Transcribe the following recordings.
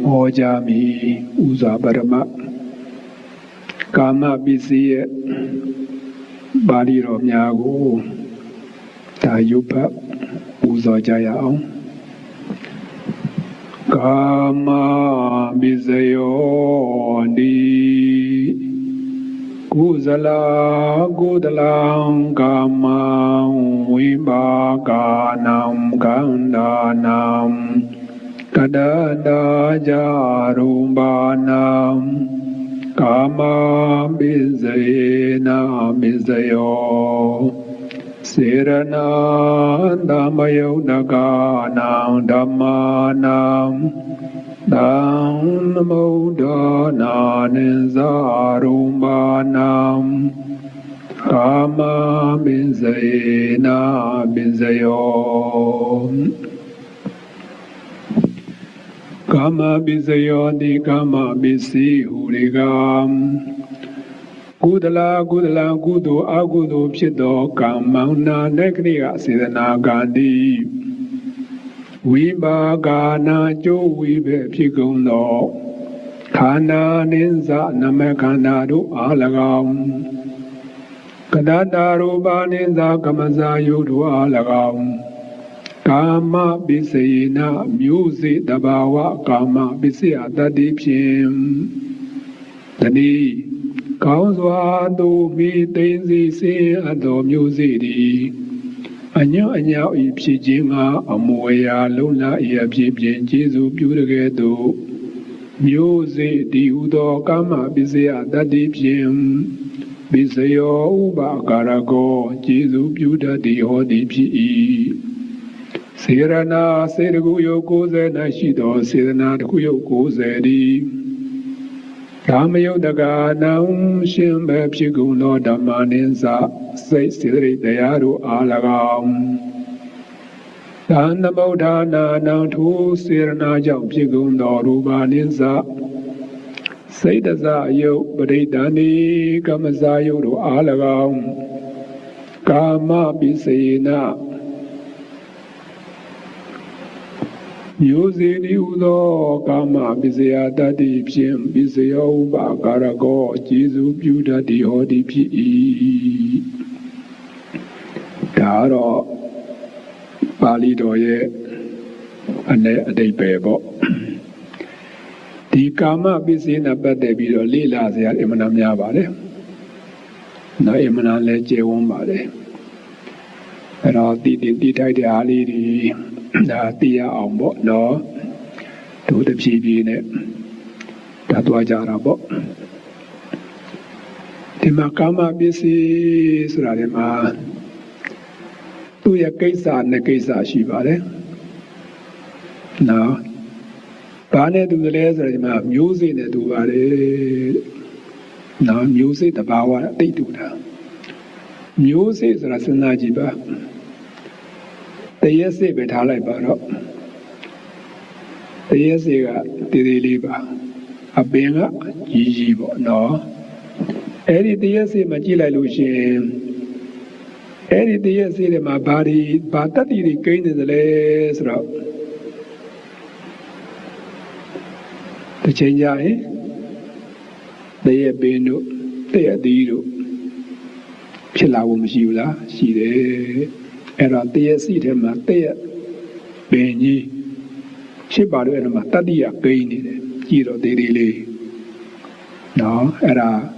Ojami Uza Parama Kama Bisi Bali Romyago Tayupa Uza Jaya Kama Bisayo Di Kuzala Gudalang Kama Vibaganam Kandanam Kadada Jarumbanam Kama Bizayena Bizayo Sirana Damayo Naganam Dhammanam Dhammaudana Nizarumbanam Kama Bizayena Bizayo Kama Bisayo Di Kama Bisi Hurigam Gudala Gudala Gudu Agudu Pido Kamana Nekriya Sidana Gandhi Viba Gana Jo Vibe Piguno Kana Ninza Namakanaru Alagam Kadadaru Baninza Kamaza Yudu Alagam Kama Bisayina Music Dabawa Kama Bisaya Dadipim Dani Kauswa Do Mi Tenzi Se Ado Music Anya Ipsijinga Amoya Luna Iapjin Jesu Beautigedo Music Diudo Kama Bisaya Dadipim Bisayo Uba Karago Jesu Beauty Dipi Sirana Serguyo Goze Nashido Sirana Kuyo Gozedi Damayo Daga Naum Shimbe Piguno Damaninza Say Siri Dayaru Alagam Danamodana Nantu Sirana Jam Piguno Rubaninza Say Daza Yo Badidani Kamazayo Alagam Kama Bisayina Music Udo Kama Bisaya Dadi Pim Bisaya Uba Karago Jesu Beauty Hodi Pi Daro Bali Doye Ane Ade Bebo Di Kama Bisina Bade Bido Lila Zia Emanamya Bade Na Emana Leche Wombade and all the tight Ali the Tia Ombo no to the PB net that was Jarabo. The Makama Bisi Suradema to your case and the case of Shibare. Now, Bane to the laser music the Duvare. Now, music the power they do that. Music is Rasanajiba. The yes say Betalai Baro. The yes say Diliba. A benga, Yijibo, no. Any day say Magila Lucian. Any day say my body, but that is gain in the less route. The change I. They have been, they are Dido. Pilawum Shula, she there. Era tia seat him at there. Benny. She bought it in a tadia gain. Hero de relay. No, era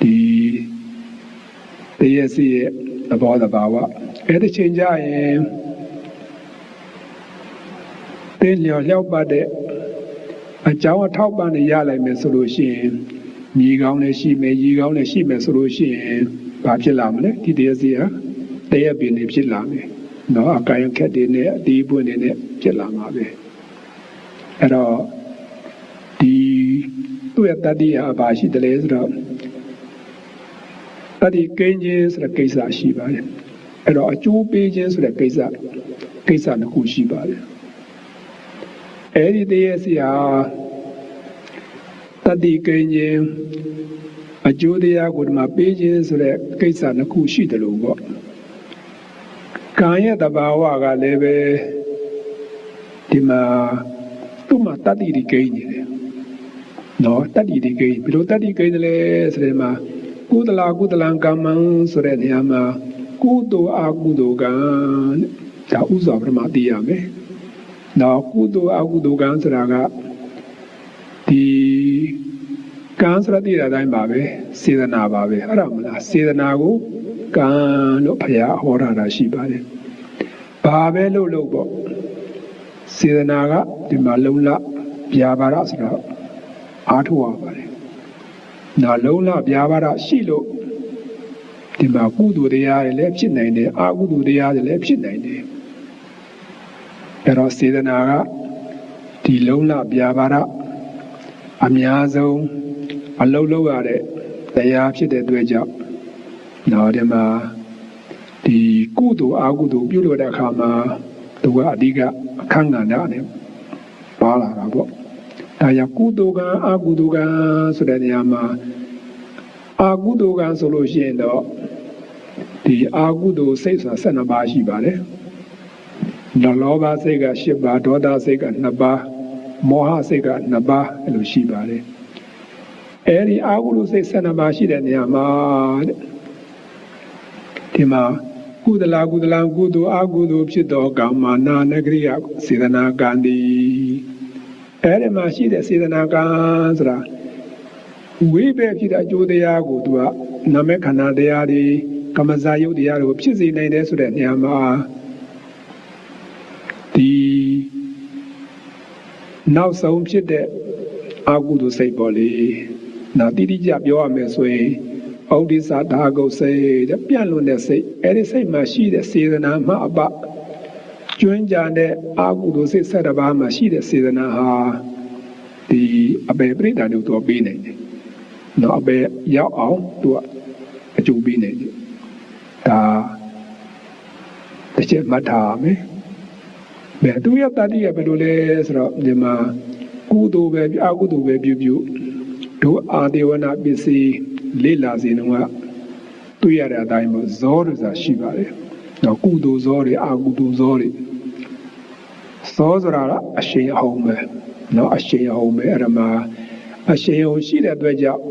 the see about the Bawa. At the change I am. Then your help by the a Jawa top on the Yala solution. Ye only she may ye only she may solution. Papilamle, Tidia. They have been in Chilame. No, a kayan cat in it, deep in it, Chilamabe. At all, the two at Tadia Bashi the laser. But the Ganges the Kesa Shiba. At all, 2 pages the Kesa and Kushiba. Any day as ya Tadi Ganges a Judea with my pages the Kesa and Kushi the logo. Kaya the Bawaga leve Tima tu mà tắt đi cây nhỉ nó tắt đi cây bị lo tắt đi cây này sẽ mà cú tala cam mang sẽ này mà cú do aku do gan đã u giờ phải mà đi à mấy nó cú do aku do gan sẽ là thì gan sẽ đi ra đây mà về xây dựng nào mà về ở đâu mà xây dựng nào cũng gan nó phải học ra là gì vậy bà về lâu bộ xây dựng nào cái thì mà lâu là bia bà ra sẽ là át hoa vậy nó lâu là bia bà ra xí lộ thì mà cú do đi ra lép chín này nè aku do đi ra lép chín này nè rồi xây dựng nào cái thì lâu là bia bà ra à nhà giàu à lâu à đấy đại giaဖြစ်တဲ့တွေ့ကြောင့်နော်ဒီမှာဒီကုသိုလ်အကုသိုလ်ပြုလို့တဲ့အခါမှာသူကအဓိကအခန်းကဏ္ဍနဲ့ပါလာတာပေါ့ဒါကြောင့်ကုသိုလ်ကအကုသိုလ်ကဆိုတဲ့နေရာမှာအကုသိုလ်ကဆိုလို့ရှိရင်တော့ဒီအကုသိုလ်စိတ်ဆိုတာ12ပါးရှိပါတယ်လောဘစိတ်က10ပါးဒေါသစိတ်က2ပါးမောဟစိတ်က2ပါးအဲ့လိုရှိပါတယ်အဲဒီအာဟုလုစိတ်12ပါးရှိတဲ့နေရာမှာဒီမှာကုသလကုသိုလ်အာဟုလုဖြစ်သောကာမနာနဂရိယစေတနာကံဒီအဲဒီမှာရှိတဲ့စေတနာကံဆိုတာဝိဘယ်ဖြစ်တဲ့အကျိုးတရားကိုသူကနာမခန္ဓာတရားတွေကမ္မဇာယုတ်တရားတွေကိုဖြစ်စေနိုင်တယ်ဆိုတဲ့နေရာမှာဒီနောက်ဆုံးဖြစ်တဲ့အာဟုလုစိတ်ပေါ်လေနော်တိတိကျပြောရမယ်ဆိုရင်ဩဒိသဒါဂုတ်စိတ်တဲ့ပြန့်လွန်တဲ့စိတ်အဲဒီစိတ်မှာရှိတဲ့စေတနာမှအပကျွမ်းကြတဲ့အာဟုလုစိတ်7ပါးမှာရှိတဲ့စေတနာဟာဒီအပေပရိဒါတို့တော့ပြီးနိုင်တယ်နော်အပေရောက်အောင်သူကအကျိုးပြီးနိုင်တယ်ဒါတစ်ချက်မှတ်ထားမယ်ဘယ်သူရတတိယဘယ်လိုလဲဆိုတော့ဒီမှာကုသိုလ်ပဲအကုသိုလ်ပဲပြုတို့အာဒေဝနာပစ္စည်းလေးလာစီတော့တွေ့ရတဲ့အတိုင်းပေါ့ဇောဆိုတာရှိပါတယ်။တော့ကုသိုလ်ဇောတွေအကုသိုလ်ဇောတွေဇောဆိုတာအရှိန်အဟုန်ပဲ။နော်အရှိန်အဟုန်ပဲအဲ့ဒါမှာအရှိန်အဟုန်ရှိတဲ့အတွက်ကြောင့်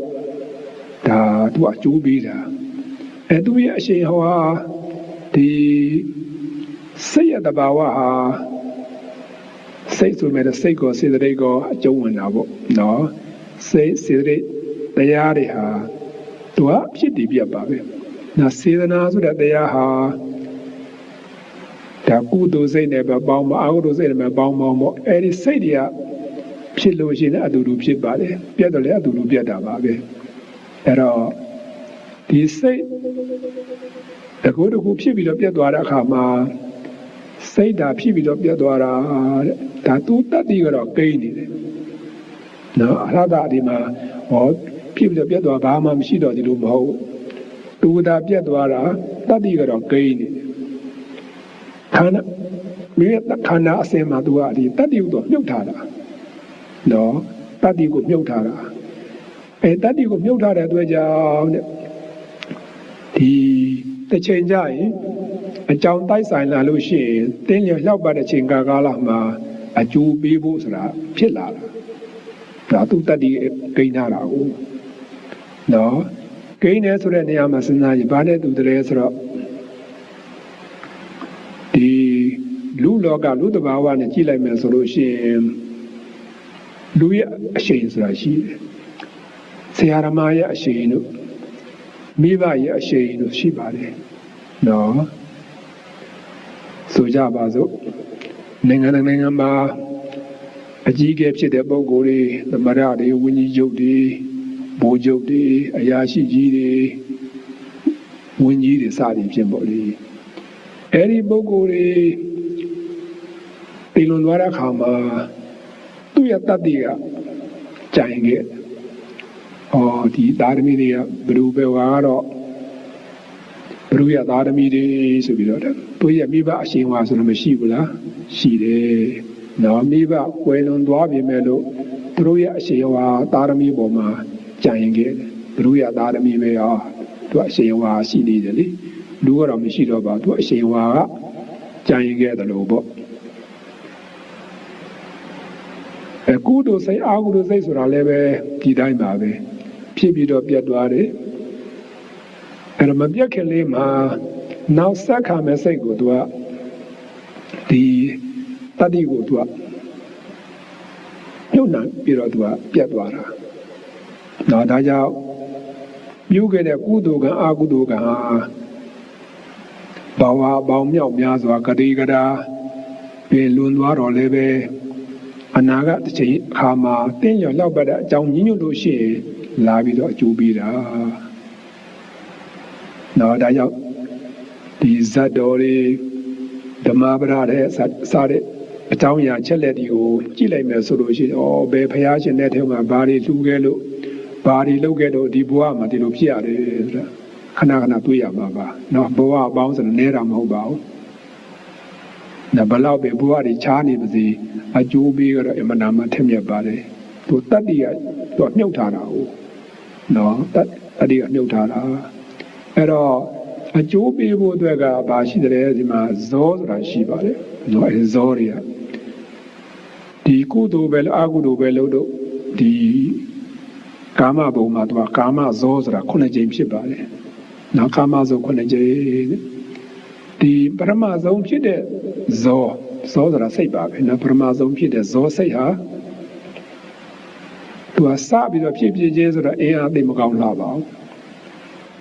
ဒါသူအကျိုးပေးတာ။သူရဲ့အရှိန်အဟုန်ဟာဒီစိတ်ရတဘာဝဟာစိတ်ဆိုမဲ့စိတ်ကိုစေတသိက်ကိုအကျုံးဝင်တာပေါ့နော်စိတ်စေတသိက်တရားတွေဟာသူကဖြစ်တည်ပြပါပဲနော်စေတနာဆိုတဲ့တရားဟာဒါကုသိုလ်စိတ်နဲ့ပဲပေါင်းမအကုသိုလ်စိတ်နဲ့ပဲပေါင်းပေါ့အဲ့ဒီစိတ်တွေကဖြစ်လို့ရှိရင်အတူတူဖြစ်ပါတယ်ပြတ်တယ်လေအတူတူပြတ်တာပါပဲအဲ့တော့ဒီစိတ်တကူဖြစ်ပြီးတော့ပြတ်သွားတဲ့အခါမှာစိတ်ဓာဖြစ်ပြီးတော့ပြတ်သွားတာတဲ့ဒါသူတတ္တိကတော့ကိန်းနေတယ်နော်အရဟတဒီမှာဟောဖြစ်ပြီးတော့ပြတ်သွားဘာမှမရှိတော့ဒီလိုမဟုတ်သူဒါပြတ်သွားတာတတ္တိကတော့ကိန်းနေတယ်ခန္ဓာမြေခန္ဓာအစင်မှာသူကဒီတတ္တိကိုတော့မြုပ်ထားတာနော်တတ္တိကိုမြုပ်ထားတာတတ္တိကိုမြုပ်ထားတဲ့အတွက်ကြောင့်တဲ့ဒီတစ်ချိန်ကြရင်အကြောင်းတိုက်ဆိုင်လာလို့ရှိရင်တင်းလျော်လျှောက်ပါတဲ့ချိန်ကာလမှာအကျိုးပေးဖို့ဆိုတာဖြစ်လာတာဒါသူတတ္တိဂိမ်းထားတာကိုနော်ဂိမ်းနေဆိုတဲ့နေရာမှာစဉ်းစားရင်ဘာနဲ့တူတယ်ဆိုတော့ဒီလူလောကလူတဘာဝနဲ့ကြည့်လိုက်မယ်ဆိုလို့ရှိရင်လူရဲ့အရှိန်ဆိုတာရှိတယ်ဆရာဓမ္မရဲ့အရှိန်တို့မိဘရဲ့အရှိန်တို့ရှိပါတယ်နော်ဆိုကြပါစို့နိုင်ငံမှာအကြီးအကဲဖြစ်တဲ့ပုဂ္ဂိုလ်တွေသမရတွေဝင်းကြီးချုပ်တွေဘိုးချုပ်တွေအရာရှိကြီးတွေဝင်းကြီးတွေစသည်ဖြင့်ပေါ့လေအဲ့ဒီပုဂ္ဂိုလ်တွေပြည်လွန်သွားတဲ့အခါမှာသူ့ရဲ့တတ္တိကကြိုင်ခဲ့ဒီသာသမီတွေကဘယ်လိုပဲကတော့ဘုရားသားသမီးတွေဆိုပြီးတော့သူရဲ့မိဘအရှင်ဝါဆိုလို့မရှိဘူးလားရှိတယ်နော်မိဘကွယ်လွန်သွားပြီမဲ့လို့သူတို့ရဲ့အရှင်ဝါသားသမီးပေါ်မှာကြံရင်ခဲ့တယ်ဘုရားသားသမီးပဲရောသူအရှင်ဝါရှိနေတယ်လေလူကတော့မရှိတော့ပါသူအရှင်ဝါကကြံရင်ခဲ့တယ်လို့ပေါ့ ကုသိုလ်စိတ်အကုသိုလ်စိတ်ဆိုတာလည်းပဲဒီတိုင်းပါပဲဖြစ်ပြီးတော့ပြတ်သွားတယ်အဲ့တော့မပြတ်ခင်လေးမှာနောက်ဆက်ခါမဲ့စိတ်ကိုသူကဒီတတိကိုသူကညှို့နှံပြီးတော့သူကပြတ်သွားတာနော်ဒါကြောင့်ပြုခဲ့တဲ့ကုသိုလ်ကံအကုသိုလ်ကံဘာဝပေါင်းမြောက်များစွာကတိကတာပြင်လွန်သွားတော့လည်းပဲအနာဂတ်တစ်ချိန်အခါမှာတင်းရော်လောက်ပတ်တဲ့အကြောင်းညှိညွတ်လို့ရှိရင်လာပြီးတော့အကျိုးပေးတာနော်ဒါကြောင့်ဒီဇတ်တော်တွေဓမ္မပဒတဲ့စတဲ့အကြောင်းအရာချက်လက်တွေကိုကြည့်လိုက်မယ်ဆိုလို့ရှိရင်ဘယ်ဖရာရှင်တဲ့ထဲမှာဘာတွေလှူခဲ့လို့ဘာတွေလုပ်ခဲ့တော့ဒီဘဝမှာဒီလိုဖြစ်ရတယ်ဆိုတာခဏခဏတွေ့ရမှာပါနော်ဘဝအပေါင်းဆိုတော့နဲတာမဟုတ်ပါဘူးနော်ဘလောက်ပဲဘဝတွေချားနေပါစေအကျိုးပေးကတော့အမှန်တမ်းထက်မြက်ပါတယ်သူတတ္တိကသူမြုပ်ထားတာဟုတ်နော်တတ္တိကမြုပ်ထားတာအဲ့တော့အကျိုးပေးဖို့အတွက်ကဘာရှိတယ်ဒီမှာဇောဆိုတာရှိပါတယ်နော်အဲဇောတွေကဒီကုသိုလ်ပဲလို့အကုသိုလ်ပဲလို့တို့ဒီကာမဘုံမှာသူကကာမဇောဆိုတာ9ကြိမ်ဖြစ်ပါတယ်နော်ကာမဇော9ကြိမ်ဒီပရမဇုံဖြစ်တဲ့ဇောဆိုတာစိတ်ပါပဲနော်ပရမဇုံဖြစ်တဲ့ဇောစိတ်ဟာသူကစပြီးတော့ဖြစ်ဖြစ်ချင်းဆိုတော့အင်းအားသိမကောင်းလာပါဘူး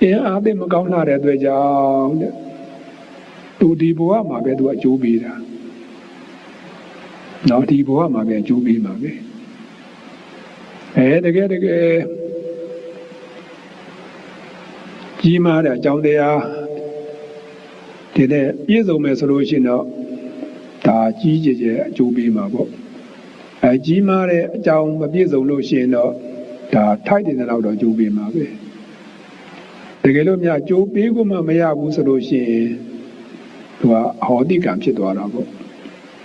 အင်းအားသိမကောင်းလာတဲ့အတွက်ကြောင့်သူဒီဘဝမှာပဲသူကအကျိုးပေးတာနော်ဒီဘဝမှာပဲအကျိုးပေးမှာပဲတကယ်ကြီးမားတဲ့အကြောင်းတရားဒီနဲ့ပြည့်စုံမယ်ဆိုလို့ရှိရင်တော့ဒါကြီးကျယ်ကျယ်အကျိုးပေးမှာပေါ့ကြီးမားတဲ့အကြောင်းမပြည့်စုံလို့ရှိရင်တော့ဒါထိုက်တဲ့လောက်တော့အကျိုးပေးမှာပဲတကယ်လို့များအကျိုးပေးဖို့မှမရဘူးဆိုလို့ရှိရင်သူကဟောတိကံဖြစ်သွားတာပေါ့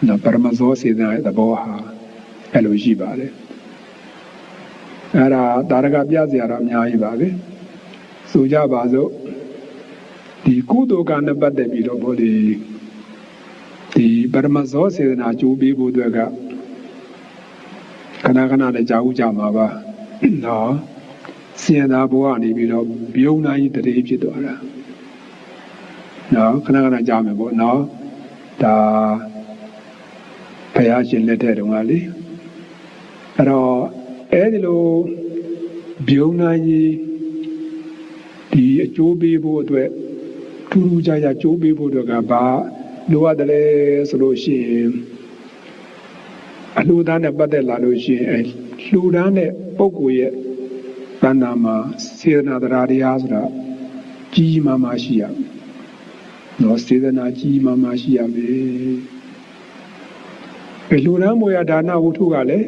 နော်ပရမဇောစေတနာရဲ့သဘောဟာအဲ့လိုရှိပါတယ်အဲ့ဒါတာရကပြစရာတော့အများကြီးပါပဲဆိုကြပါစို့ဒီကုသိုလ်ကံနဲ့ပတ်သက်ပြီးတော့ဗောဒီပရမဇောစေတနာကျိုးပေးဖို့အတွက်ကခဏခဏနဲ့ကြာဥကြမှာပါနော်စင်သာဘဝနေပြီးတော့ဘုံနာကြီးတရေဖြစ်သွားတာနော်ခဏခဏကြာမယ်ပေါ့နော်ဒါဘုရားရှင်လက်ထက်တုန်းကလေအဲ့တော့အဲ့ဒီလိုဘုံနာကြီးဒီအကျိုးပေးဖို့အတွက်ထူးထူးခြားခြားကျိုးပေးဖို့အတွက်ကဘာလိုရတယ်လဲဆိုလို့ရှိရင်အလှူဒါန်းနဲ့ပတ်သက်လာလို့ရှိရင်လှူဒါန်းတဲ့ပုဂ္ဂိုလ်ရဲ့တဏ္ဍာမှာစေတနာတရားဆိုတာကြီးမားမားရှိရမယ်နော်စေတနာကြီးမားမားရှိရမယ်လှူဒါန်းမွေရဒါနဝတ္ထုကလည်း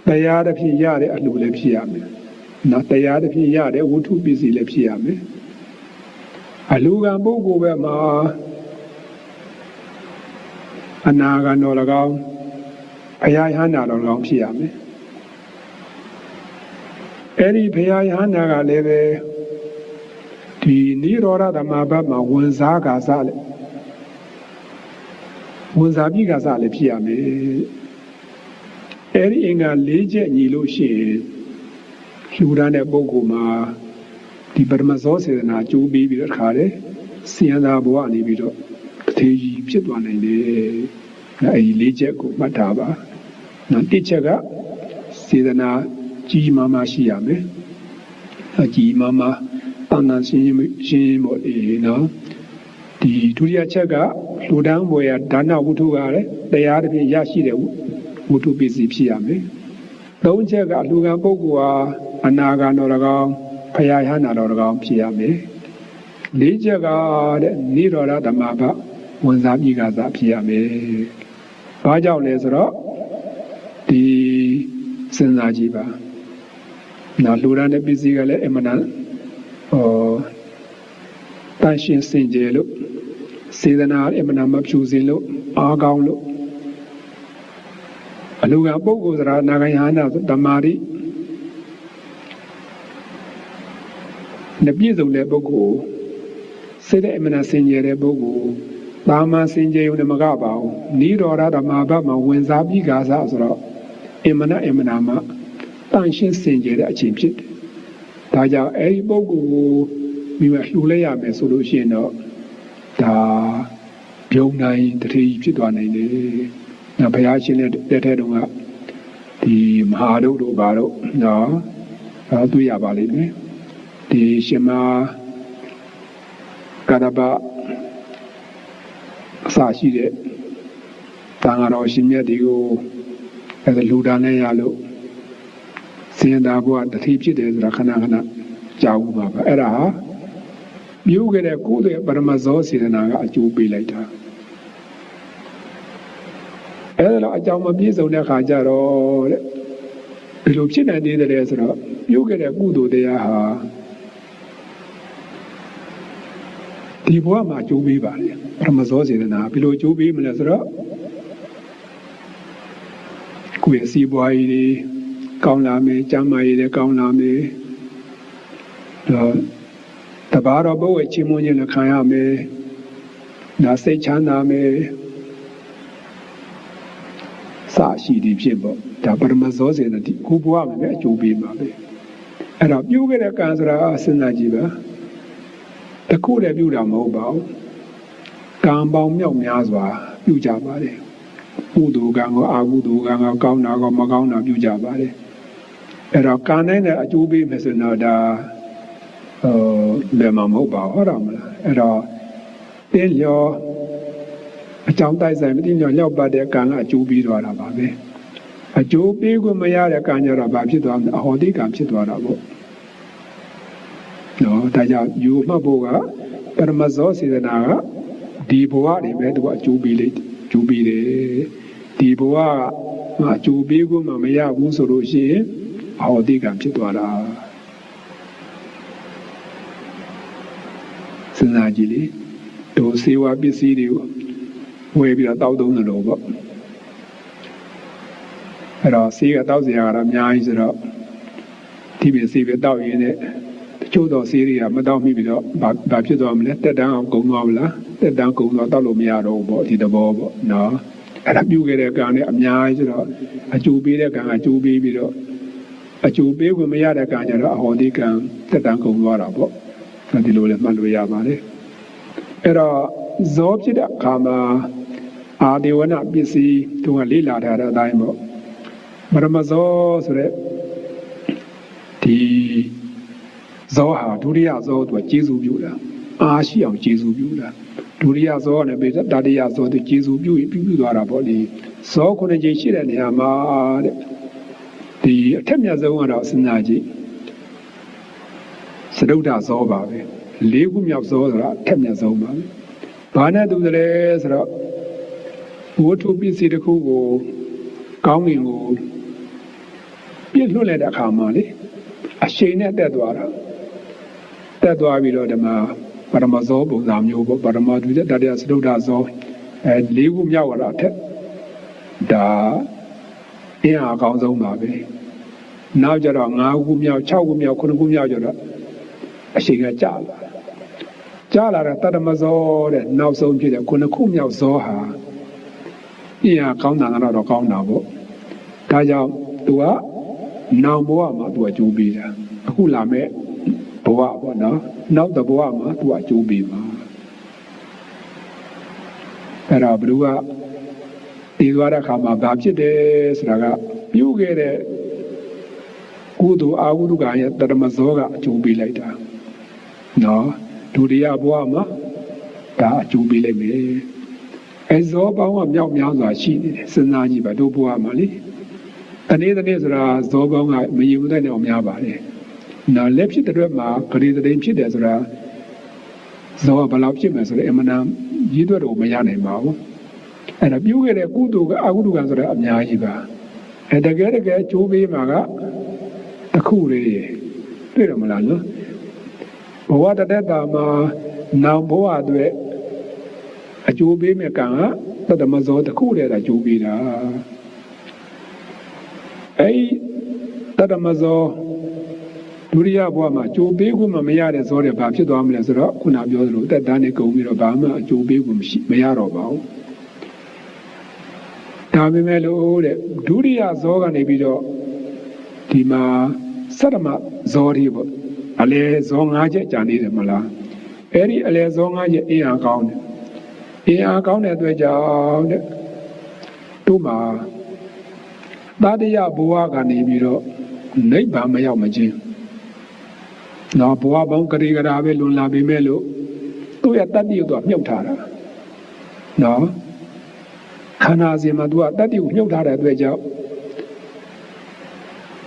တရားတစ်ဖြစ်ရတဲ့အလှူလည်းဖြစ်ရမယ်နော်တရားတစ်ဖြစ်ရတဲ့ဝတ္ထုပစ္စည်းလည်းဖြစ်ရမယ်အလှူကံပုဂ္ဂိုလ်ပဲမှာအနာဂံတော်၎င်းဘုရားယဟန္တာတော်၎င်းဖြစ်ရမယ်အဲ့ဒီဘုရားယဟန္တာကလည်းပဲဒီနိရောဓဓမ္မဘတ်မှာဝန်စားကာစလည်းဝန်စားပြီးကာစလည်းဖြစ်ရမယ်အဲ့ဒီအင်္ဂါ၄ချက်ညီလို့ရှိရင်လှူဒါန်းတဲ့ပုဂ္ဂိုလ်မှာဒီပရမဇောစေတနာကျိုးပြီးပြီးတော့ခါတယ်စင်ရသာဘဝနေပြီးတော့တထေကြီးဖြစ်သွားနိုင်တယ်အဲ့ဒီ၄ချက်ကိုမှတ်ထားပါနော်တစ်ချက်ကစေတနာကြီးမားမားရှိရမယ်အကြီးမားမားတဏ္ဍရှင်းပေါ့နော်ဒီဒုတိယချက်ကလူတန်းဘွယ်ရဒါနဝတ္ထုကလည်းတရားတစ်ပြည့်ရရှိတဲ့ဝတ္ထုပစ္စည်းဖြစ်ရမယ်သုံးချက်ကလူကံပုဂ္ဂိုလ်ဟာအနာဂံတော်၎င်းဘုရားယဟန္တာတော်၎င်းဖြစ်ရမယ်လေးချက်ကတဲ့နိရောဓဓမ္မဘဝန်စားပြီးကစားဖြစ်ရမယ်ဘာကြောင့်လဲဆိုတော့ဒီစဉ်းစားကြည့်ပါနော်လူရန်တဲ့ပစ္စည်းကလည်းအမှန်တန်တန်ရှင်းစင်ကြယ်လို့စေတနာအမှန်တန်မဖြူစင်လို့အားကောင်းလို့အလူကပုဂ္ဂိုလ်သရနာဂယဟနာဓမ္မာရိနှစ်ပြည့်စုံတဲ့ပုဂ္ဂိုလ်စိတ်တဲ့အမှန်တန်စင်ကြယ်တဲ့ပုဂ္ဂိုလ်တာမန်စင်ကြယ်ုံနဲ့မကပါဘူးနိရောဓဓမ္မဘတ်မှာဝင်စားပြီးကားစားဆိုတော့အ အမနာမှတန်ရှင်းစင်ကြယ်တဲ့အချိန်ဖြစ်တယ်ဒါကြောင့်အဲဒီပုဂ္ဂိုလ်ကိုမိမလှူလိုက်ရမယ်ဆိုလို့ရှိရင်တော့ဒါပြုံးနိုင်တတိဖြစ်သွားနိုင်တယ်။ဘုရားရှင်ရဲ့တက်တဲ့တုန်းကဒီမဟာတို့ဘာတို့နော်တွေ့ရပါလိမ့်မယ်။ဒီရှင်မကရပအစရှိတဲ့တန်ဃာတော်ရှင်မြတ်ဒီကိုအဲလူဒါနဲ့ရလို့စင်တာဘုရားတတိဖြစ်တယ်ဆိုတာခဏကြောက်ပါပါအဲ့ဒါဟာပြုခဲ့တဲ့ကိုယ်ရဲ့ပရမဇောစေတနာကအကျိုးပေးလိုက်တာအဲ့ဒါတော့အကြောင်းမပြည့်စုံတဲ့ခါကျတော့တဲ့ဒီလိုဖြစ်နိုင်သေးတယ်ဆိုတော့ပြုခဲ့တဲ့ကုသိုလ်တရားဟာဒီဘဝမှာအကျိုးပေးပါလေပရမဇောစေတနာဘယ်လိုအကျိုးပေးမလဲဆိုတော့ကိုယ့်ရဲ့စီးပွားရေးတွေကောင်းလာမယ်ကျန်းမာရေးလည်းကောင်းလာမယ်တဘာတော်ဘုရားချင်းမွန်းခြင်းလည်းခံရမယ်ဒါစိတ်ချမ်းသာမယ်စရှိသည်ဖြစ်ပေါ့ဒါပရမဇောစေတနာကိုဘဝမှာပဲအကျိုးပေးမှာပဲအဲ့တော့ပြုခဲ့တဲ့ကံဆိုတာစဉ်းစားကြည့်ပါတခုလည်းပြုတာမဟုတ်ပါဘူးကံပေါင်းမြောက်များစွာပြုကြပါတယ်ကုသိုလ်ကံကောအကုသိုလ်ကံကောကောင်းတာကောမကောင်းတာပြုကြပါတယ်အဲ့တော့ကံတိုင်းနဲ့အကျိုးပေးမယ်ဆိုတော့ဒါဘယ်မှာမဟုတ်ပါဘူးဟုတ်တယ်မလားအဲ့တော့တင်းလျောအကြောင်းတိုက်ဆိုင်မတင်းလျောလျောက်ပတ်တဲ့ကံကအကျိုးပေးသွားတာပါပဲအကျိုးပေးခွင့်မရတဲ့ကံကြတော့ဘာဖြစ်သွားမလဲအဟောတိကံဖြစ်သွားတာပေါ့နော်ဒါကြောင့်ယူမှတ်ဖို့ကပရမဇောစေတနာကဒီဘဝတွေပဲသူကအကျိုးပေးလိုက်ကျိုးပေးတယ်ဒီဘဝကအကျိုးပေးခွင့်မရဘူးဆိုလို့ရှိရင်အဟောတိကံဖြစ်သွားတာစဉ်းစားကြည့်လေတို့စေဝါပစ္စည်းတွေကိုဝယ်ပြီးတော့တောက်သုံးတယ်လို့ပေါ့အဲ့တော့ဆေးကတောက်စရာကတော့အများကြီးဆိုတော့ဒီပစ္စည်းပဲတောက်ရင်းနဲ့တချို့တော့ဆေးတွေကမတောက်မိပြီးတော့ဘာဖြစ်သွားမလဲတက်တန်းအောင်ကုန်သွားမလားတက်တန်းကုန်တော့တောက်လို့မရတော့ဘူးပေါ့ဒီသဘောပေါ့နော်အဲ့ဒါပြုခဲ့တဲ့ကံနဲ့အများကြီးဆိုတော့အကျိုးပေးတဲ့ကံအကျိုးပေးပြီးတော့အကျိုးပေးဝင်မရတဲ့ကံကြတော့အဟောတိကံတက်တန်းကုန်သွားတာပေါ့ဒီလိုလည်းမှတ်လို့ရပါတယ်အဲ့တော့ဇောဖြစ်တဲ့အခါမှာအာဒေဝနာပစ္စည်းတို့ကလေးလာထားတဲ့အတိုင်းပေါ့ပရမဇောဆိုတဲ့ဒီဇောဟာဒုတိယဇောသူကကျေစုပြုတာအာရှိအောင်ကျေစုပြုတာဒုတိယဇောနဲ့ပြီးတတိယဇောသူကျေစုပြုသွားတာပေါ့ဒီဇောခုနှစ်ကြိမ်ရှိတဲ့နေရာမှာတဲ့ဒီအထက်မြတ်ဆုံးကတော့စဉ်းစားကြည့်စတုဒ္ဓဇောပါပဲ၄ခုမြောက်ဇောဆိုတာအထက်မြတ်ဆုံးပါပဲဘာနဲ့တူတယ်လဲဆိုတော့ဝတ္ထုပစ္စည်းတစ်ခုကိုကောင်းကင်ကိုပြည့်လွှတ်လိုက်တဲ့အခါမှာလေအရှိန်နဲ့တက်သွားပြီးတော့ဒီမှာပရမဇောပုံစံမျိုးပေါ့ပရမဒုတိယတတိယစတုဒ္ဓဇော၄ခုမြောက်တာထက်ဒါအင်းအားကောင်းဆုံးပါပဲနောက်ကြတော့၅ခုမြောက်၆ခုမြောက်9ခုမြောက်ကြတော့အရှိန်ကကျလာတဲ့တတ္တမဇောတဲ့နောက်ဆုံးဖြစ်တဲ့9ခုမြောက်ဇောဟာအင်းအားကောင်းတာကတော့ကောင်းတာပေါ့ဒါကြောင့်သူကနောင်ဘဝမှာသူကကြိုးပေးတာအခုလာမဲ့ဘဝပေါ့နော်နောက်တဲ့ဘဝမှာသူကကြိုးပေးမှာအဲ့တော့ဘ누구ကတည်သွားတဲ့အခါမှာဘာဖြစ်တယ်ဆိုတာကပြုခဲ့တဲ့ကုသိုလ်အာဟုတုကရဲ့တရမဇောကအကျိုးပေးလိုက်တာနော်ဒုတိယဘဝမှာဒါအကျိုးပေးလိုက်မယ်အဲဇောပေါင်းကမြောက်များစွာရှိနေတယ်စဉ်းစားကြည့်ပါတို့ဘဝမှာလေတနေ့ဆိုတာဇောပေါင်းကမယုံတဲ့နဲ့များပါတယ်နော်လက်ဖြစ်တဲ့အတွက်မှာဂရေတရင်ဖြစ်တယ်ဆိုတာဇောဘယ်လောက်ဖြစ်မယ်ဆိုတော့အမှန်တမ်းရည်သွက်တော့မရနိုင်ပါဘူးအဲ့ဒါပြုခဲ့တဲ့ကုသိုလ်ကအကုသိုလ်ကဆိုတာအများကြီးပါတကယ်အကျိုးပေးမှာကတစ်ခုလေးတွေ့ရမလားနော်ဘဝတသက်တာမှာနောင်ဘဝအတွက်အကျိုးပေးမဲ့ကံကတတမဇောတစ်ခုတည်းကအကျိုးပေးတာအဲ့တတမဇောဒုတိယဘဝမှာအကျိုးပေးခွင့်မရတဲ့ဇောတွေဘာဖြစ်သွားမလဲဆိုတော့ခုနပြောသလိုတက်တန်းနဲ့ကုန်ပြီးတော့ဘာမှအကျိုးပေးခွင့်မရတော့ပါဘူးဒါ ဒါပေမဲ့လို့တဲ့ဒုတိယဇောကနေပြီးတော့ဒီမှာစရမဇောဒီပေါ့အလေဇော၅ချက်ကြာနေတယ်မလားအဲ့ဒီအလေဇော၅ချက်အင်အားကောင်းတယ်အင်အားကောင်းတဲ့အတွက်ကြောင့်တဲ့တို့မှာသာတရဘဝကနေပြီးတော့နိဗ္ဗာန်မရောက်မချင်းနော်ဘဝပေါင်းကလေးကရာပဲလွန်လာပြီမဲ့လို့သူ့ရဲ့တတ္တိကိုသူကမြုပ်ထားတာနော်ခန္ဓာစဉ်မှာသူကတတ္တိကိုမြုပ်ထားတဲ့အတွက်ကြောင့်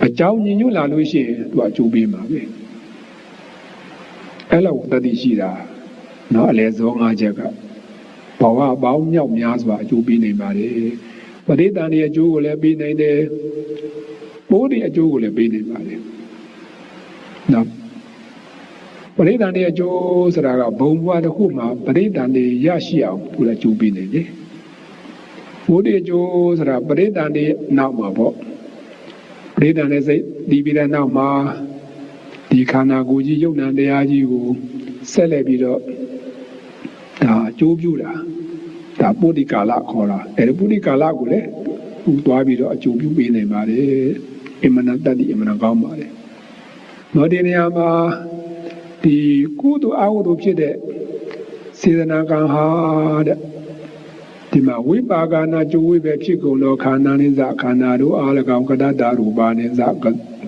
အကြောင်းညင်ညွတ်လာလို့ရှိရင်သူကအကျိုးပေးမှာပဲအဲ့လောက်တတ္တိရှိတာနော်အလဲဇော၅ချက်ကဘဝပေါင်းမြောက်များစွာအကျိုးပေးနိုင်ပါတယ်ပရိသန္တိအကျိုးကိုလည်းပေးနိုင်တယ်ပိုးဒီအကျိုးကိုလည်းပေးနိုင်ပါတယ်နော်ပရိသန္တိအကျိုးဆိုတာကဘုံဘဝတစ်ခုမှာပရိသန္တိရရှိအောင်သူလည်းအကျိုးပေးနိုင်တယ်ပိုးဒီအကျိုးဆိုတာပရိသန္တိနောက်မှာပေါ့ပရိသန္တိစိတ်ဒီပြီးတဲ့နောက်မှာဒီခန္ဓာကိုယ်ကြီးယုတ်နံတရားကြီးကိုဆက်လက်ပြီးတော့ဒါအကျိုးပြုတာဒါပုဒ္ဓိကာလခေါ်တာအဲဒီပုဒ္ဓိကာလကိုလည်းသူသွားပြီးတော့အကျိုးပြုပေးနိုင်ပါတယ်အမှန်တတ်ဒီအမှန်ကောင်းပါတယ်နောက်ဒီနေရာမှာဒီကုသိုလ်အကုသိုလ်ဖြစ်တဲ့စေတနာကံဟာတဲ့ဒီမှာဝိပါကနာကျိုးဝိပဲဖြစ်ကုန်သောခန္ဓာနိစ္စခန္ဓာတို့အား၎င်းကတ္တရူပနိစ္စ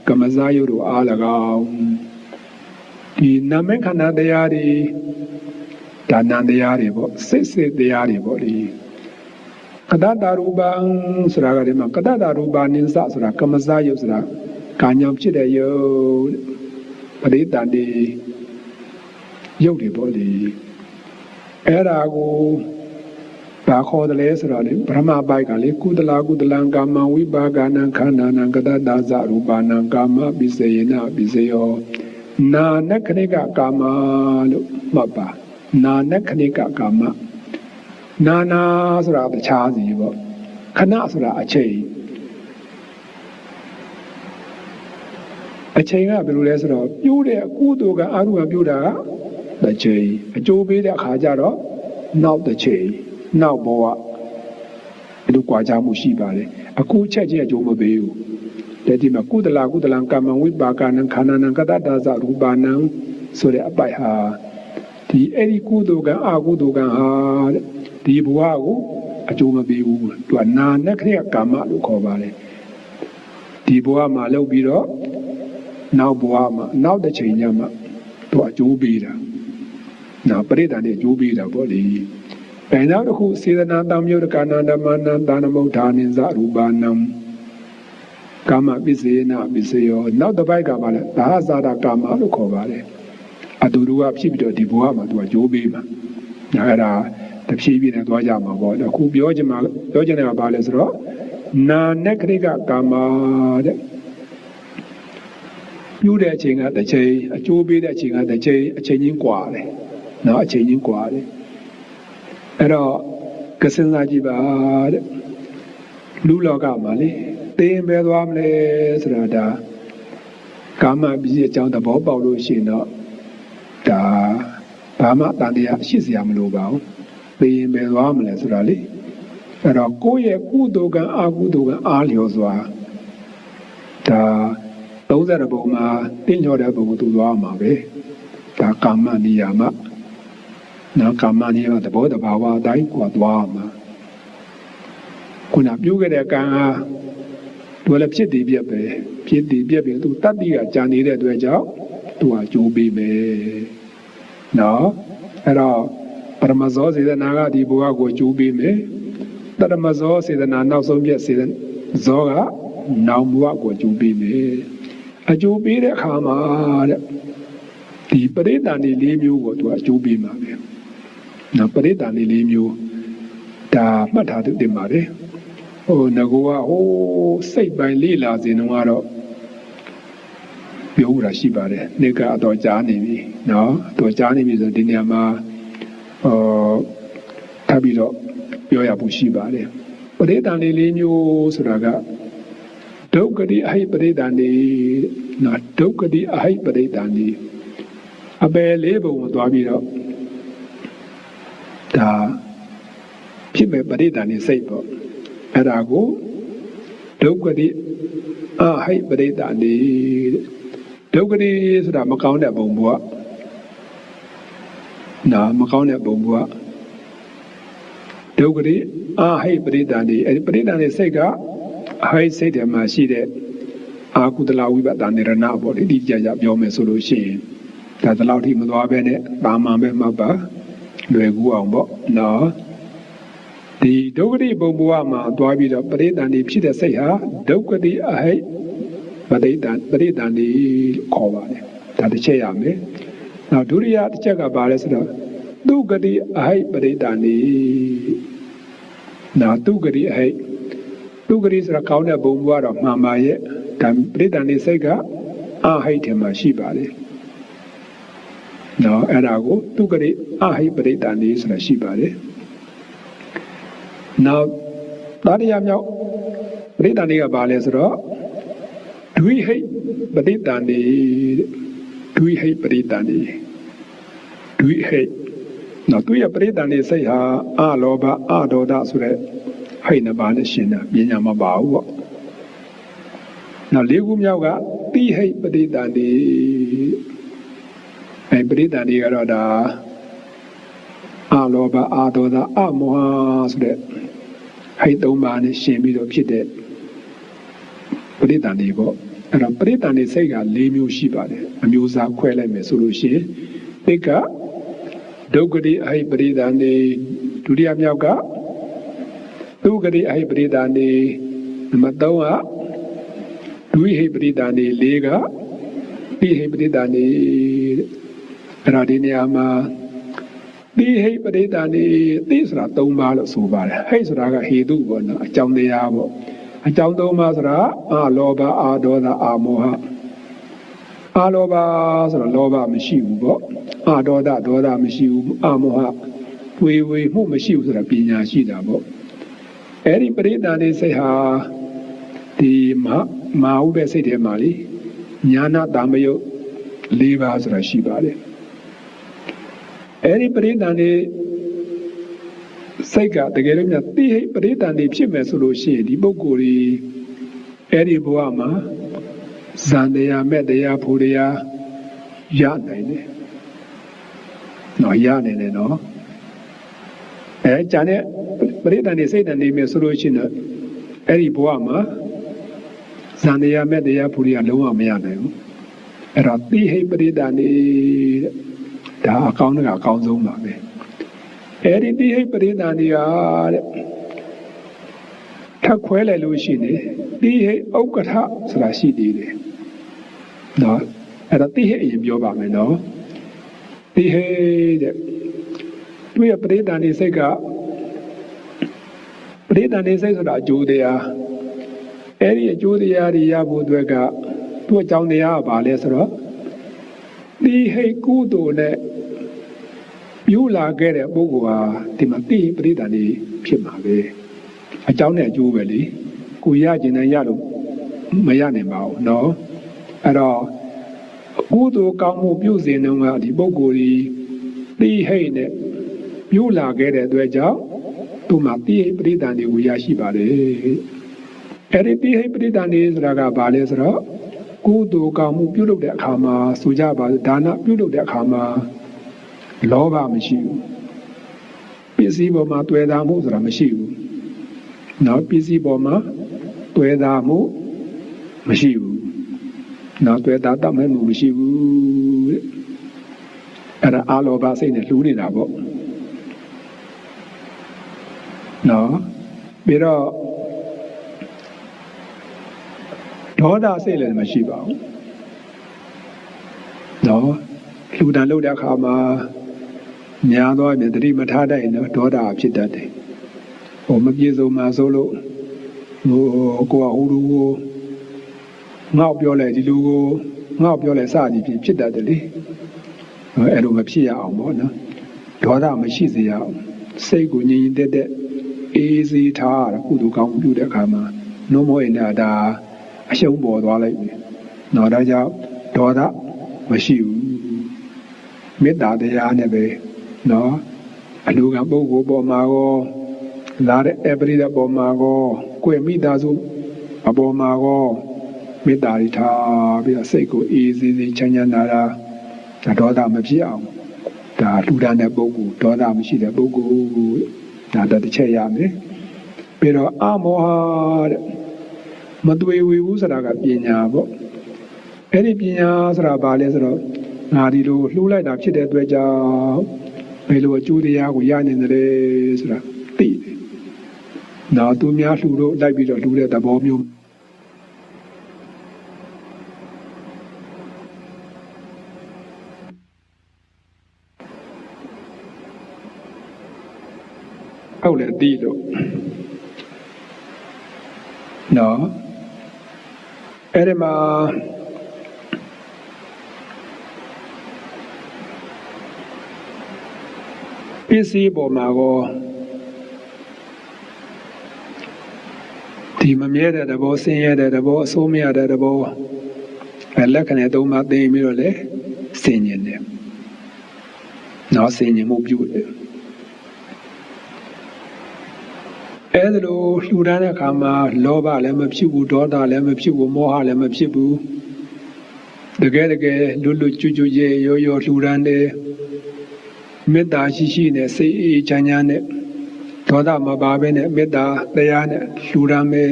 ကမဇာယုတို့အား၎င်းဒီနာမခန္ဓာတရားတွေဒါနံတရားတွေပေါ့စိတ်တရားတွေပေါ့ဒီကတ္တရူပဆိုတာကဒီမှာကတ္တရူပနိစ္စဆိုတာကမဇာယုဆိုတာကာညံဖြစ်တဲ့ယုတ်ပရိသန္တိရုပ်တွေပေါ့လေအဲ့ဒါကိုဘာခေါ်တယ်လဲဆိုတော့လေပရမပိုက်ကလေကုသလံကာမဝိပါကနံခန္ဓာနံကတ္တဒါဇရူပနံကာမပိစေယနာပိစေယောနာနခဏိကကာမလို့မှတ်ပါနာနခဏိကကာမနာဆိုတာတခြားစီပေါ့ခဏဆိုတာအချိန်ကဘယ်လိုလဲဆိုတော့ပြိုးတဲ့အကုသိုလ်ကအရုံပြိုးတာကတစ်ချိန်အကျိုးပေးတဲ့အခါကျတော့နောက်တစ်ချိန်နောက်ဘဝဒီလိုကြွားကြမှုရှိပါတယ်အခုချက်ချင်းအကျိုးမပေးဘူးဒီမှာကုသလံကာမဝိပါကနံခန္ဓာနံကတ္တဒါဇရူပနံဆိုတဲ့အပိုက်ဟာဒီအဲ့ဒီကုသိုလ်ကအကုသိုလ်ကဟာဒီဘဝကိုအကျိုးမပေးဘူးသူကနာနခရိယကာမလို့ခေါ်ပါတယ်ဒီဘဝမှာလုပ်ပြီးတော့နောက်ဘဝမှာနောက်တစ်ချိန်ညမှာသူအကျိုးပေးတာနောက်ပရိသတ်နဲ့အကျိုးပေးတာပေါ့လေအဲနောက်တစ်ခုစေတနာတံမြို့ကနာဓမ္မနံဒါနမုဋ္ဌာနိဇရူပနံကာမပိစေနပိစေယောနောက်တစ်ပိုက်ကပါလဲဒါဟဇာတာကာမလို့ခေါ်ပါတယ်အတူတူကဖြစ်ပြီးတော့ဒီဘဝမှာသူကကြိုးပေးမှာအဲ့ဒါတဖြည်းဖြည်းနဲ့သွားကြမှာပေါ့အခုပြောချင်တယ်ကဘာလဲဆိုတော့နာနခရိကကာမတဲ့ပြုတဲ့အချိန်ကတစ်ချိန်အကျိုးပေးတဲ့အချိန်ကတစ်ချိန်အချိန်ချင်းကွာတယ်နော်အချိန်ချင်းကွာတယ်အဲ့တော့ကစင်စားကြည့်ပါတဲ့လူလောကမှာလေသိရင်ပဲသွားမလဲဆိုတာဒါကာမပစ္စည်းအကြောင်းသဘောပေါက်လို့ရှိရင်တော့ဒါဘာမှတန်တရားရှိစရာမလိုပါဘူးသိရင်ပဲသွားမလဲဆိုတာလေအဲ့တော့ကိုယ့်ရဲ့ကုသိုလ်ကံအကုသိုလ်ကံအားလျော်စွာဒါ30ဘုံမှာတင်းလျော်တဲ့ဘုံကိုသူသွားမှာပဲဒါကာမနိယာမနော်ကာမနိယာမသဘောတဘာဝအတိုင်းကိုသွားမှာခုနပြုခဲ့တဲ့ကံဟာသူလည်းဖြစ်တည်ပြက်ပဲသူတတ္တိကကြာနေတဲ့အတွက်ကြောင့်သူကကြိုးပေးမယ်နော်အဲ့တော့ပရမဇောစေတနာကဒီဘဝကိုကြိုးပေးမယ်တရမဇောစေတနာနောက်ဆုံးပြက်စေတဇောကနောက်ဘဝကိုကြိုးပေးမယ်အကျိုးပေးတဲ့အခါမှာတဲ့ဒီပရိသန္တိ၄မျိုးကိုသူကအကျိုးပေးမှာပဲနော်ပရိသန္တိ၄မျိုးဒါမှတ်ထားသူတင်ပါတယ်ငကောကစိတ်ပိုင်းလေးလာစဉ်တော့ကတော့ပြောတာရှိပါတယ်နေကအတော်ကြားနေပြီနော်အတော်ကြားနေပြီဆိုဒီနေရာမှာထပ်ပြီးတော့ပြောရဖို့ရှိပါတယ်ပရိသန္တိ၄မျိုးဆိုတာကဒုက္ခတိအဟိပရိသန္တိနော်ဒုက္ခတိအဟိပရိသန္တိအပယ်လေးပုံကိုသွားပြီးတော့ဒါဖြစ်မဲ့ပရိသန္တိစိတ်ပေါ့ပ အဲ့ဒါကိုဒုက္ခတိအဟိပရိဒာနိဒုက္ခတိဆိုတာမကောင်းတဲ့ဘုံဘဝနော်မကောင်းတဲ့ဘုံဘဝဒုက္ခတိအဟိပရိဒာနိအဲ့ဒီပရိဒာနိစိတ်ကအဟိစိတ်ထဲမှာရှိတဲ့အာကုသလဝိပဿနာရဏပေါ့လေဒီကြကြပြောမယ်ဆိုလို့ရှိရင်ဒါတလောက်ထိမသွားပဲနဲ့တာမန်ပဲမှတ်ပါလွယ်ကူအောင်ပေါ့နော်ဒီဒုက္ခတိဘုံဘဝမှာသွားပြီးတော့ပရိဒာနိဖြစ်တဲ့စိတ်ဟာဒုက္ခတိအဟိပရိဒာနိခေါ်ပါတယ်ဒါတစ်ချက်ရမယ်နောက်ဒုတိယတစ်ချက်ကဘာလဲဆိုတော့သူဂတိအဟိပရိဒာနိနာသူဂတိအဟိသူဂတိဆိုတာကောင်းတဲ့ဘုံဘဝတော့မှန်ပါရဲ့ဒါပရိဒာနိစိတ်ကအဟိထဲမှာရှိပါတယ်နော်အဲ့ဒါကိုသူဂတိအဟိပရိဒာနိဆိုတာရှိပါတယ်နောက်တတိယမြောက်ပရိဒာနိကဘာလဲဆိုတော့ဒွိဟိပရိဒာနိဒွိဟိပရိဒာနိဒွိဟိနော်သူရဲ့ပရိဒာနိစိတ်ဟာအလောဘအဒေါသဆိုတဲ့ဟိနှစ်ပါးနဲ့ရှင်းတာပညာမပါဘူးပေါ့နောက်လေးခုမြောက်ကတိဟိပရိဒာနိအဲပရိဒာနိကတော့ဒါအလောဘအဒေါသအမောဟဆိုတဲ့ဟိသုံးပါးနဲ့ရှင်းပြီးတော့ဖြစ်တဲ့ပရိဒာနိပေါ့အဲ့တော့ပရိဒာနိစိတ်က၄မျိုးရှိပါတယ်အမျိုးအစားခွဲလိုက်မယ်ဆိုလို့ရှိရင်တစ်ကဒုက္ခတိအဟိပရိဒာနိဒုတိယမြောက်ကသူဂတိအဟိပရိဒာနိနံပါတ်3ကဒွိဟိပရိဒာနိ၄ကတိဟိပရိဒာနိအဲ့ဒါဒီနေရာမှာတိဟိပရိဒာနိတိဆိုတာ၃ပါးလို့ဆိုပါတယ်ဟိဆိုတာကဟေတုပေါ့နော်အကြောင်းတရားပေါ့အကြောင်း၃ပါးဆိုတာအလောဘအဒေါသအမောဟအလောဘဆိုတော့လောဘမရှိဘူးပေါ့အဒေါသဒေါသမရှိဘူးအမောဟဝေမှုမရှိဘူးဆိုတာပညာရှိတာပေါ့အဲ့ဒီပရိဒာနိစိတ်ဟာဒီမဟာဥပ္ပစိတ်ထဲမှာလေညာနာတမယုတ်၄ပါးဆိုတာရှိပါတယ်အဲ့ဒီပရိဒာနိစိတ်ကတကယ်လို့များတိဟိပရိဒာနိဖြစ်မယ်ဆိုလို့ရှိရင်ဒီပုဂ္ဂိုလ်ကြီးအဲ့ဒီဘဝမှာဇန်တရားမဲ့တရားဖို့တရားရနိုင်တယ်နော်ရနိုင်တယ်နော်ကျန်တဲ့ပရိဒာနိစိတ်တန်နေမယ်ဆိုလို့ရှိရင်အဲ့ဒီဘဝမှာဇန်တရားမဲ့တရားဖို့တရားလုံးဝမရနိုင်ဘူးအဲ့တော့တိဟိပရိဒာနိဒါအကောင်းကအကောင်းဆုံးပါပဲအဲ့ဒီတိဟိပရိဒာနိကတဲ့ထပ်ခွဲလိုက်လို့ရှိနေတိဟိဥက္ကဋ္ဌဆိုတာရှိသေးတယ်နော်အဲ့ဒါတိဟိအရင်ပြောပါမယ်နော်တိဟိတဲ့သူရဲ့ပရိဒာနိစိတ်ကပရိဒာနိစိတ်ဆိုတာအကျိုးတရားအဲ့ဒီအကျိုးတရားတွေရဖို့အတွက်ကသူ့အကြောင်းတရားကဘာလဲဆိုတော့တိဟိကုသိုလ်နဲ့ပြုလာခဲ့တဲ့ပုဂ္ဂိုလ်ဟာဒီမှာတိပရိဒာနိဖြစ်မှာပဲအကြောင်းနဲ့အကျိုးပဲလေကိုရကျင်တယ်ရလို့မရနိုင်ပါဘူးเนาะအဲ့တော့ကုသိုလ်ကောင်းမှုပြုစဉ်တုန်းကဒီပုဂ္ဂိုလ်ကြီးတိဟိနဲ့ပြုလာခဲ့တဲ့အတွက်ကြောင့်သူမှာတိဟိပရိဒာနိကိုရရှိပါတယ်အဲ့ဒီတိဟိပရိဒာနိဆိုတာကဘာလဲဆိုတော့ကုသိုလ်ကောင်းမှုပြုလုပ်တဲ့အခါမှာဆိုကြပါစို့ဒါနပြုလုပ်တဲ့အခါမှာလောဘမရှိဘူးပစ္စည်းပေါ်မှာတွေ့တာမှုဆိုတာမရှိဘူးနောက်ပစ္စည်းပေါ်မှာတွေ့တာမှုမရှိဘူးနောက်တွေ့တာတတ်မဲ့မှုမရှိဘူးအဲ့ဒါအလောဘစိတ်နဲ့လှူနေတာပေါ့နော်ပြီးတော့ဒေါသစိတ်လည်းမရှိပါဘူးနော်လှူဒန်းလုပ်တဲ့အခါမှာများသောအားဖြင့်တတိမထားတဲ့နော်ဒေါသဖြစ်တတ်တယ်ဟိုမပြေစုံမှာဆိုလို့ဟိုကိုကဟိုလူကိုငေါ့ပြောလိုက်ဒီလူကိုငေါ့ပြောလိုက်စသည်ဖြစ်တတ်တယ်လေအဲ့လိုမဖြစ်ရအောင်ပေါ့နော်ဒေါသမရှိစေရအောင်စိတ်ကိုငြိမ်သက်တဲ့အေးစေးထားတာကုသိုလ်ကောင်းပြုတဲ့အခါမှာနှုံးမဝင်တာဒါအရှုံးပေါ်သွားလိုက်ပြီနော်ဒါကြောင့်ဒေါသမရှိဘူးမေတ္တာတရားနဲ့ပဲနော်အလူကပုဂ္ဂိုလ်ပေါ်မှာရော လာတဲ့အပရိသပေါ်မှာကောကိုယ့်မိသားစုအပေါ်မှာကောမေတ္တာတွေထားပြီးတော့စိတ်ကိုအေးစေးစေးချမ်းချမ်းသာသာဒေါသမဖြစ်အောင်ဒါလှူဒါန်းတဲ့ပုဂ္ဂိုလ်ဒေါသမရှိတဲ့ပုဂ္ဂိုလ်ဒါတစ်ချက်ရမယ်ပြီးတော့အမောဟတဲ့မသွေဝေဘူးဆိုတာကပညာပေါ့အဲ့ဒီပညာဆိုတာဘာလဲဆိုတော့ငါဒီလိုလှူလိုက်တာဖြစ်တဲ့အတွက်ကြောင့်ဘယ်လိုအကျိုးတရားကိုရနိုင်တယ်ဆိုတာသိတယ်။နောက်သူများလှူလို့လိုက်ပြီးတော့လှူတဲ့သဘောမျိုးဟုတ်လေသိလို့နော်အဲ့ဒီမှာပစ္စည်းပေါ်မှာကောဒီမမြဲတဲ့သဘောဆင်းရဲတဲ့သဘောအဆိုးမရတဲ့သဘောလက္ခဏာသုံးပါးသိပြီးတော့လေဆင်ញင်တယ်နော်ဆင်ញင်မှုပြုတယ်အဲ့ဒါလိုလှူဒါန်းတဲ့အခါမှာလောဘလည်းမဖြစ်ဘူးဒေါသလည်းမဖြစ်ဘူးမောဟလည်းမဖြစ်ဘူးတကယ်လွတ်ကျွတ်ရဲရောလှူဒါန်းတယ်မေတ္တာရှိနဲ့စိတ်အေးချမ်းချမ်းနဲ့ဒေါသမပါဘဲနဲ့မေတ္တာတရားနဲ့လှူဒါန်းမယ်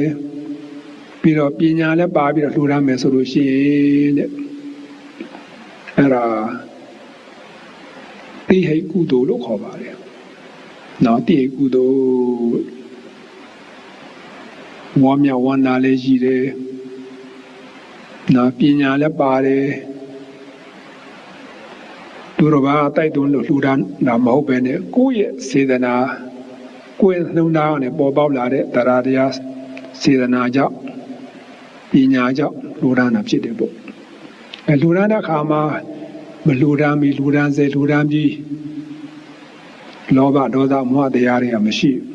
ပြီးတော့ပညာလည်းပါပြီးတော့လှူဒါန်းမယ်ဆိုလို့ရှိရင်တဲ့အဲ့ဒါတိဟိကုသိုလ်လို့ခေါ်ပါတယ်နော်တိဟိကုသိုလ်ဝမ်းမြောက်ဝမ်းသာလည်းရှိတယ်နော်ပညာလည်းပါတယ်သူတော်ဘာတိုက်တွန်းလို့လှူဒါန်းတာမဟုတ်ပဲနဲ့ကိုယ့်ရဲ့စေတနာကိုယ့်နှုံသားနဲ့ပေါ်ပေါက်လာတဲ့တရားတရားစေတနာကြောင့်ပညာကြောင့်လှူဒါန်းတာဖြစ်တယ်ပေါ့လှူဒါန်းတဲ့အခါမှာမလှူဒါန်းပြီးလှူဒါန်းစေလှူဒါန်းပြီးလောဘဒေါသမောဟတရားတွေကမရှိဘူး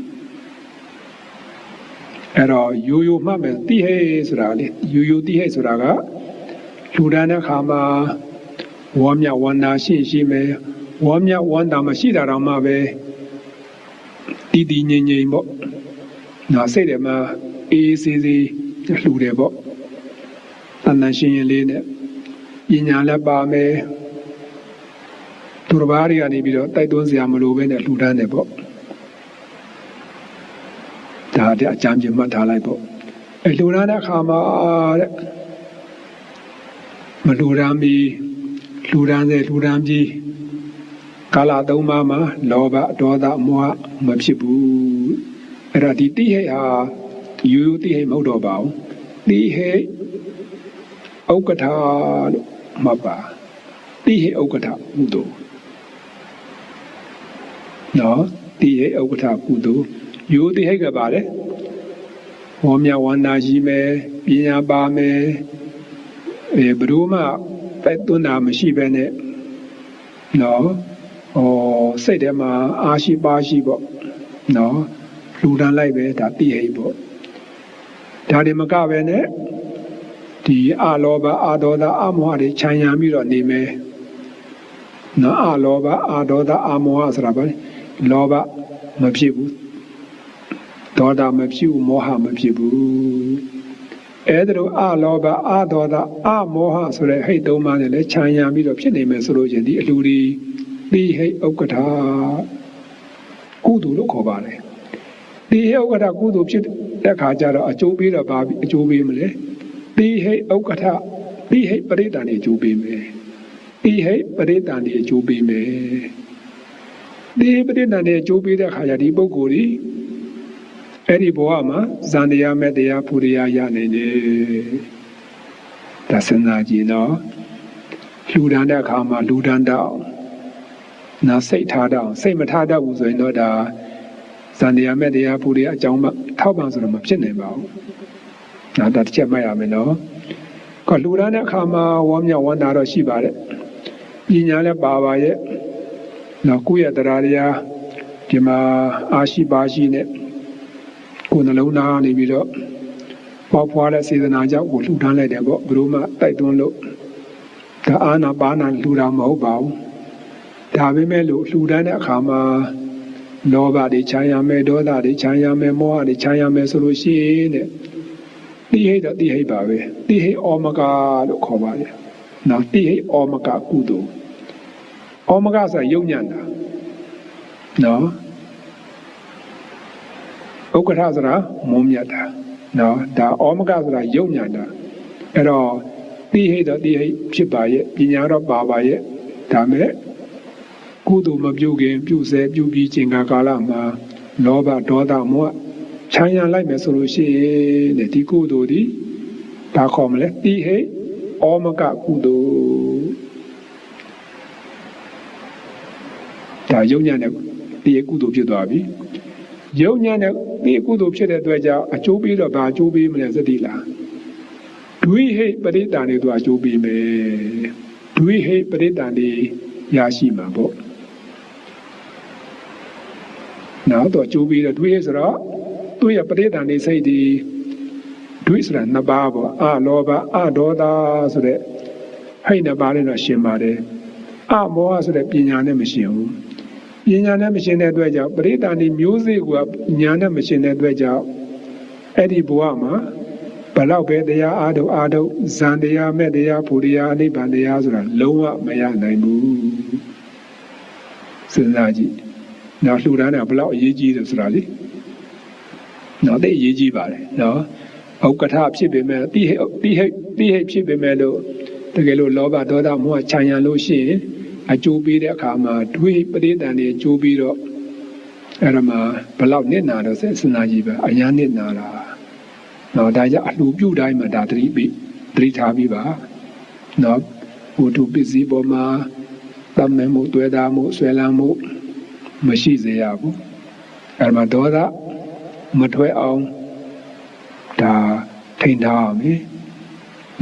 အဲ့တော့ရိုးမှတ်မယ်တိဟိဆိုတာလေရိုးတိဟိဆိုတာကလှူဒါန်းတဲ့အခါမှာဝမ်းမြောက်ဝမ်းသာရှိမယ်ဝမ်းမြောက်ဝမ်းသာမရှိတာတော့မှပဲတည်ငြိမ်ပေါ့နော်စိတ်ထဲမှာအေးစေးစေးလှူတယ်ပေါ့တဏ္ဍရှင်းရင်လေးနဲ့ပညာလည်းပါမယ်သူတစ်ပါးတွေကနေပြီးတော့တိုက်တွန်းစရာမလိုပဲနဲ့လှူဒန်းတယ်ပေါ့ဒါတဲ့အကြမ်းပြမှတ်ထားလိုက်ပေါ့လှူဒန်းတဲ့အခါမှာတဲ့မလှူဒန်းပြီးလှူဒန်းစေလှူဒန်းပြီးကာလသုံးပါးမှာလောဘဒေါသမောဟမဖြစ်ဘူးအဲ့ဒါဒီတိဟိဟာရိုးတိဟိမဟုတ်တော့ပါဘူးတိဟိဥက္ကဋ္ဌလို့မှတ်ပါတိဟိဥက္ကဋ္ဌကုသိုလ်နော်တိဟိဥက္ကဋ္ဌကုသိုလ်ရိုးတိဟိကပါလေဝေါမြဝန္တာရှိမယ်ပညာပါမယ်ဘယ်သူမှတိုက်တွန်းတာမရှိပဲနဲ့နော်စိတ်ထဲမှာအာရှိပါရှိပေါ့နော်လှူဒန်းလိုက်ပဲဒါတိဟိပေါ့ဒါတွေမကပဲနဲ့ဒီအလောဘအဒေါသအမောဟတွေခြံရံပြီးတော့နေမယ်နော်အလောဘအဒေါသအမောဟဆိုတာဘာလဲလောဘမဖြစ်ဘူးဒေါသမဖြစ်ဘူးမောဟမဖြစ်ဘူးအဲ့ဒါလိုအလောဘအဒေါသအမောဟဆိုတဲ့ဟိတ်သုံးပါးနဲ့လည်းခြံရံပြီးတော့ဖြစ်နေမယ်ဆိုလို့ချင်းဒီအလှူဒီတိဟိဥက္ကဋ္ဌကုသိုလ်လို့ခေါ်ပါတယ်တိဟိဥက္ကဋ္ဌကုသိုလ်ဖြစ်တဲ့အခါကျတော့အကျိုးပေးတော့ဘာအကျိုးပေးမလဲတိဟိဥက္ကဋ္ဌတိဟိပရိသန္တိအကျိုးပေးမယ်တိဟိပရိသန္တိအကျိုးပေးမယ်တိဟိပရိသန္တိအကျိုးပေးတဲ့အခါကျဒီပုဂ္ဂိုလ်ဒီအဲ့ဒီဘဝမှာဇန်တရားမဲ့တရားဖူတရားရနိုင်တယ်ဒါစဉ်းစားကြည့်နော်လှူဒန်းတဲ့အခါမှာလှူဒန်းတော့နာစိတ်ထားတော့စိတ်မထားတတ်ဘူးဆိုရင်တော့ဒါဇန်တရားမဲ့တရားဖူတရားအကြောင်းမှထောက်ပံ့ဆိုတော့မဖြစ်နိုင်ပါဘူးဒါတစ်ချက်မှတ်ရမယ်နော်ကလှူဒန်းတဲ့အခါမှာဝမ်းမြောက်ဝမ်းသာတော့ရှိပါတယ်ပညာလည်းပါပါရဲ့နော်ကိုယ့်ရဲ့တရားတရားဒီမှာအာရှိပါရှိနဲ့ကိုယ်နှလုံးသားနေပြီးတော့ပေါဖွာတဲ့စေတနာကြောင့်ကိုလှူဒန်းလိုက်တယ်ပေါ့ဘယ်လိုမှတိုက်တွန်းလို့ဒါအာနာပါနာလှူတာမဟုတ်ပါဘူးဒါပေမဲ့လို့လှူဒန်းတဲ့အခါမှာ လောဘတွေခြံရမယ်ဒေါသတွေခြံရမယ်မောဟတွေခြံရမယ်ဆိုလို့ရှိရင်တဲ့တိဟိတ်တော့တိဟိတ်ပါပဲတိဟိတ်ဩမကလို့ခေါ်ပါတယ်နော်တိဟိတ်ဩမကကုသိုလ်ဩမကဆိုတာယုံညံ့တာနော်ဥက္ကဋ္ဌဆိုတာမုံမြတ်တာနော်ဒါဩမကဆိုတာယုံညံ့တာအဲ့တော့တိဟိတ်တော့တိဟိတ်ဖြစ်ပါရဲ့ပညာတော့ပါပါရဲ့ဒါမဲ့ကုသိုလ်မပြုခင်ပြုစေပြုပြီးခြင်းကာလမှာလောဘဒေါသမောဟခြံရံလိုက်မယ်ဆိုလို့ရှိရင်တဲ့ဒီကုသိုလ်ဒီဘာခေါ်မလဲတိဟိတ်ဩမကကုသိုလ်ဒါယုံညံ့တဲ့ဒီကုသိုလ်ဖြစ်သွားပြီယုံညံ့တဲ့ဒီကုသိုလ်ဖြစ်တဲ့အတွက်ကြောင့်အကျိုးပေးတော့ဘာအကျိုးပေးမလဲသတိလားဒွိဟိတ်ပရိတန်တွေသူအကျိုးပေးမယ်ဒွိဟိတ်ပရိတန်တွေရရှိမှာပေါ့နောက်တော့အကျိုးပေးတော့ဒွိဟိတ်ဆိုတော့သူ့ရဲ့ပရိတန်တွေစိတ်ဒီဒွိဆိုတာနှစ်ပါးပေါ့အလောဘအဒေါသဆိုတဲ့ဟိတ်နှစ်ပါးနဲ့တော့ရှင်ပါတယ်အမောဟဆိုတဲ့ပညာနဲ့မရှင်ဘူးပညာနဲ့မရှင်တဲ့အတွက်ကြောင့်ပရိတန်ဒီမျိုးစေ့ကညာနဲ့မရှင်တဲ့အတွက်ကြောင့်အဲ့ဒီဘဝမှာဘလောက်ပဲတရားအားထုတ်ဇန်တရားမဲ့တရားဘူတရားအနိဗ္ဗာန်တရားဆိုတာလုံးဝမရနိုင်ဘူးစဉ်းစားကြည့်နောက်လှူဒါန်းတာဘလောက်အရေးကြီးတယ်ဆိုတာလေနောက်သိအရေးကြီးပါတယ်နော်ဥက္ကဋ္ဌဖြစ်ပေမဲ့တိဟိတ်ဖြစ်ပေမဲ့လို့တကယ်လို့လောဘဒေါသမောဟခြံရံလို့ရှိရင်အကျိုးပေးတဲ့အခါမှာဒွိပရိသန်တွေအကျိုးပြီးတော့အဲ့ဒါမှာဘလောက်နစ်နာတော့စဉ်းစားကြည့်ပါအညာနစ်နာတာနော်ဒါကြောင့်အလှပြုတိုင်းမှာဒါသတိထားပြီးပါနော်ဘုသူပစ္စည်းပေါ်မှာတမ်းမဲ့မှုတွေ့တာမှုဆွဲလန်းမှုမရှိစေရဘူးအဲ့မှာဒေါသမထွက်အောင်ဒါထိန်းထားရမယ်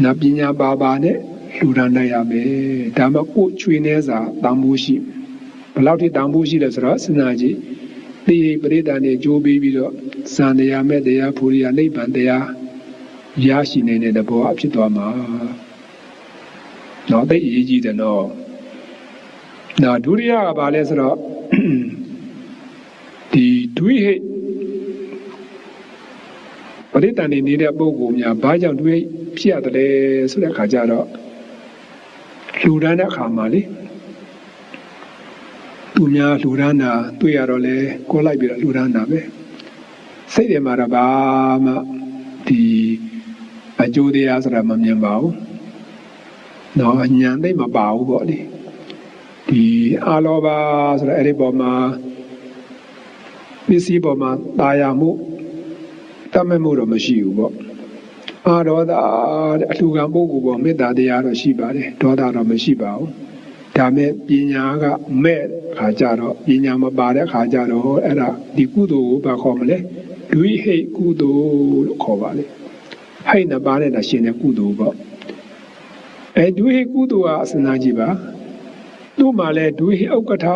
နတ်ပညာပါနဲ့လှူဒါန်းနိုင်ရမယ်ဒါမှကိုယ်ချွေနေစာတန်ဖိုးရှိဘယ်လောက်ထိတန်ဖိုးရှိလဲဆိုတော့စဉ်းစားကြည့်ဒီပရိသတ်တွေကြိုးပြီးတော့ဇန်တရားမဲ့တရားဖူရိယနိဗ္ဗာန်တရားရရှိနေတဲ့တဘောအဖြစ်သွားမှာတော့သိအရေးကြီးတယ်နော်နောက်ဒုတိယကဘာလဲဆိုတော့ဒီဒွိဟိတ်ပရိသတ်တွေနေတဲ့ပုဂ္ဂိုလ်များဘာကြောင့်ဒွိဟိတ်ဖြစ်ရတယ်လဲဆိုတဲ့အခါကျတော့လှူဒါန်းတဲ့အခါမှာလေသူများလှူဒါန်းတာတွေ့ရတော့လေကိုလိုက်ပြီးတော့လှူဒါန်းတာပဲစိတ်ထဲမှာတော့ဘာမှဒီအကျိုးတရားဆိုတာမမြင်ပါဘူးတော့ဉာဏ်သိမပါဘူးပေါ့လေဒီအာလောဘဆိုတော့အဲ့ဒီပေါ်မှာပစ္စည်းပေါ်မှာတာယာမှုတတ်မဲ့မှုတော့မရှိဘူးပေါ့အာဒေါသအလှူခံပုဂ္ဂိုလ်ပေါ်မေတ္တာတရားတော့ရှိပါတယ်ဒေါသတော့မရှိပါဘူးဒါမဲ့ပညာကမဲ့ခါကြတော့ပညာမပါတဲ့ခါကြတော့အဲ့ဒါဒီကုသိုလ်ကိုဘာခေါ်မလဲဒွိဟိတ်ကုသိုလ်လို့ခေါ်ပါလေဟိတ်နှစ်ပါးနဲ့တာရှင်တဲ့ကုသိုလ်ပေါ့ဒွိဟိတ်ကုသိုလ်ကအစနာကြည့်ပါသူ့မှာလဲဒွိဟိတ်ဥက္ကဋ္ဌ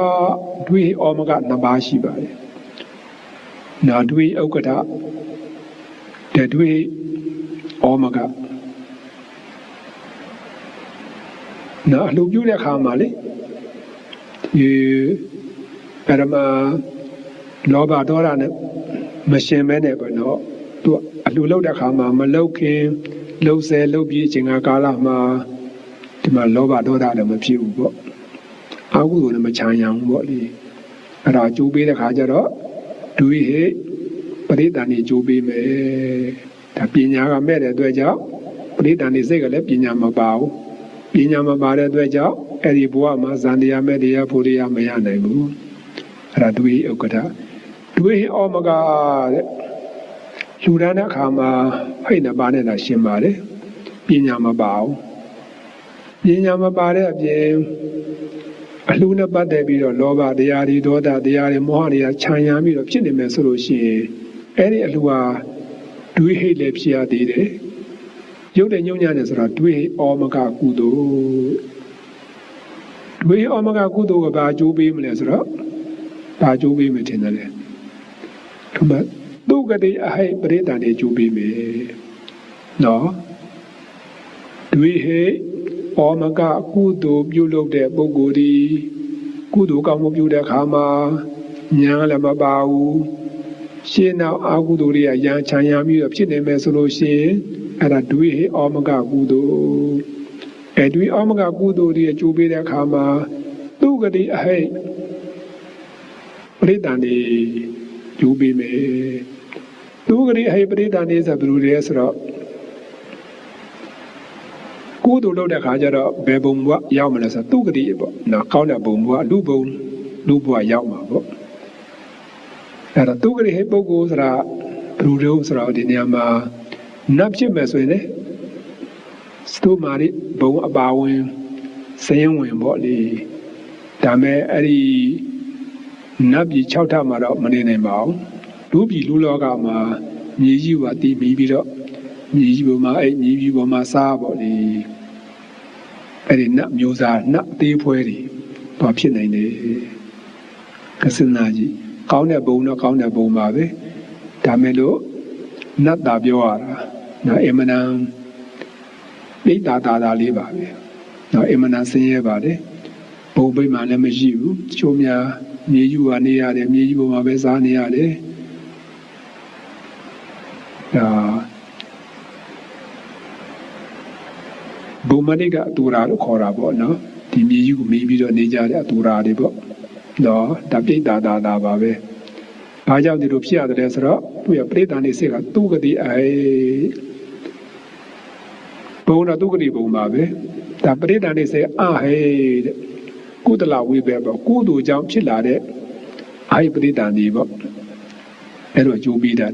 ဒွိဟိတ်ဩမကနှစ်ပါးရှိပါတယ်နောက်ဒွိဥက္ကဋ္ဌတဲ့ဒွိဩမကနော်အလှပြုတဲ့အခါမှာလေဒီပရမလောဘဒေါသနဲ့မရှင်မဲနဲ့ပေါ့နော်သူအလှလုပ်တဲ့အခါမှာမလှုပ်ခင်လှုပ်ဆဲလှုပ်ပြီးချိန်ကာလမှာဒီမှာလောဘဒေါသလည်းမဖြစ်ဘူးပေါ့အကုသိုလ်လည်းမချမ်းရဘူးပေါ့လေအဲ့ဒါကျိုးပေးတဲ့ခါကျတော့ဒွိဟိပရိသန်နေကျိုးပေးမယ်ဒါပညာကမဲ့တဲ့အတွက်ကြောင့်ပရိသန်နေစိတ်ကလည်းပညာမပါဘူးပညာမပါတဲ့အတွက်ကြောင့်အဲ့ဒီဘဝမှာဇန်တရားမဲ့တရားဖို့တရားမရနိုင်ဘူးအဲ့ဒါဒွိဥက္ကဋ္ဌဒွိဩမကတဲ့လူဒန်းတဲ့အခါမှာဟိတ်နှစ်ပါးနဲ့သာရှင်းပါတယ်ပညာမပါဘူးပညာမပါတဲ့အပြင်အလှနဲ့ပတ်သက်ပြီးတော့လောဘတရားတွေဒေါသတရားတွေမောဟတွေကခြံရံပြီးတော့ဖြစ်နေမယ်ဆိုလို့ရှိရင်အဲ့ဒီအလှဟာဒွိဟိတ်လည်းဖြစ်ရသေးတယ်ရုပ်တဲ့ညုံညာနဲ့ဆိုတော့ဒွိဟိတ်ဩမကကုသိုလ်ဒွိဩမကကုသိုလ်ကဘာအကျိုးပေးမလဲဆိုတော့ဘာအကျိုးပေးမယ်ထင်တယ်လေဒီမှာဒုက္ကတိအဟိပရိသန်တွေအကျိုးပေးမယ်နော်ဒွိဟိတ်ဩမကကုသိုလ်ပြုလုပ်တဲ့ပုဂ္ဂိုလ်ဒီကုသိုလ်ကောင်းမှုပြုတဲ့အခါမှာ ညာလည်းမပါဘူးရှင်းနောက်အာဟုသူတွေကရန်ချမ်းရပြီးတော့ဖြစ်နေမယ်ဆိုလို့ရှိရင်အဲ့ဒါဒွိဟိဩမကကုသိုလ်ဒွိဩမကကုသိုလ်တွေအကျိုးပေးတဲ့အခါမှာသူဂတိအဟိပရိသန္တိကျိုးပေးမယ်သူဂတိအဟိပရိသန္တိဆိုဘယ်လိုလဲဆိုတော့ကုသိုလ်လုပ်တဲ့ခါကျတော့ဘယ်ဘုံဘဝရောက်မလဲဆိုတော့သူဂတိပေါ့နော်ကောင်းတဲ့ဘုံဘဝလူဘဝရောက်မှာပေါ့အဲ့တော့သူဂတိဟိပုဂ္ဂိုလ်ဆိုတာဘယ်လိုလဲဆိုတော့ဒီနေရာမှာနတ်ဖြစ်မယ်ဆိုရင်လေစတုမာရိဘုံအပါဝင်စရင်ဝင်ပေါ့လေဒါမဲ့အဲ့ဒီနတ်ပြည်6ထပ်မှာတော့မနေနိုင်ပါဘူးလူပြည်လူလောကမှာမြေကြီးကတည်ပြီးတော့မြေကြီးပေါ်မှာအဲ့မြေကြီးပေါ်မှာစားပေါ့လေအဲ့ဒီနတ်မျိုးစားနတ်သေးဖွဲတွေဘာဖြစ်နိုင်လဲကစနာကြီးကောင်းတဲ့ဘုံတော့ကောင်းတဲ့ဘုံပါပဲဒါမဲ့လို့နတ်တာပြောရတာနော်အမနံပိဋ္ဌာလေးပါပဲနော်အမနံဆင်းရဲပါလေဘုံပိမှလည်းမရှိဘူးချိုးများမြေကြီးကနေရတယ်မြေကြီးပေါ်မှာပဲစားနေရတယ်ဘုံမနိကအတူရာလို့ခေါ်တာပေါ့နော်ဒီမြေကြီးကိုမေးပြီးတော့နေကြတဲ့အတူရာတွေပေါ့နော်ဒါပိဋ္ဌာပါပဲဘာကြောင့်ဒီလိုဖြစ်ရတယ်ဆိုတော့သူရပရိသန္တိစိတ်ကသူဂတိဘုံတော့သူဂတိဘုံပါပဲဒါပရိသန္တိစိတ်အဟေတဲ့ကုသလဝိဘေပေါ့ကုသိုလ်ကြောင့်ဖြစ်လာတဲ့အာဟိပရိသန္တိပေါ့အဲ့တော့ကြိုးပြီးတာ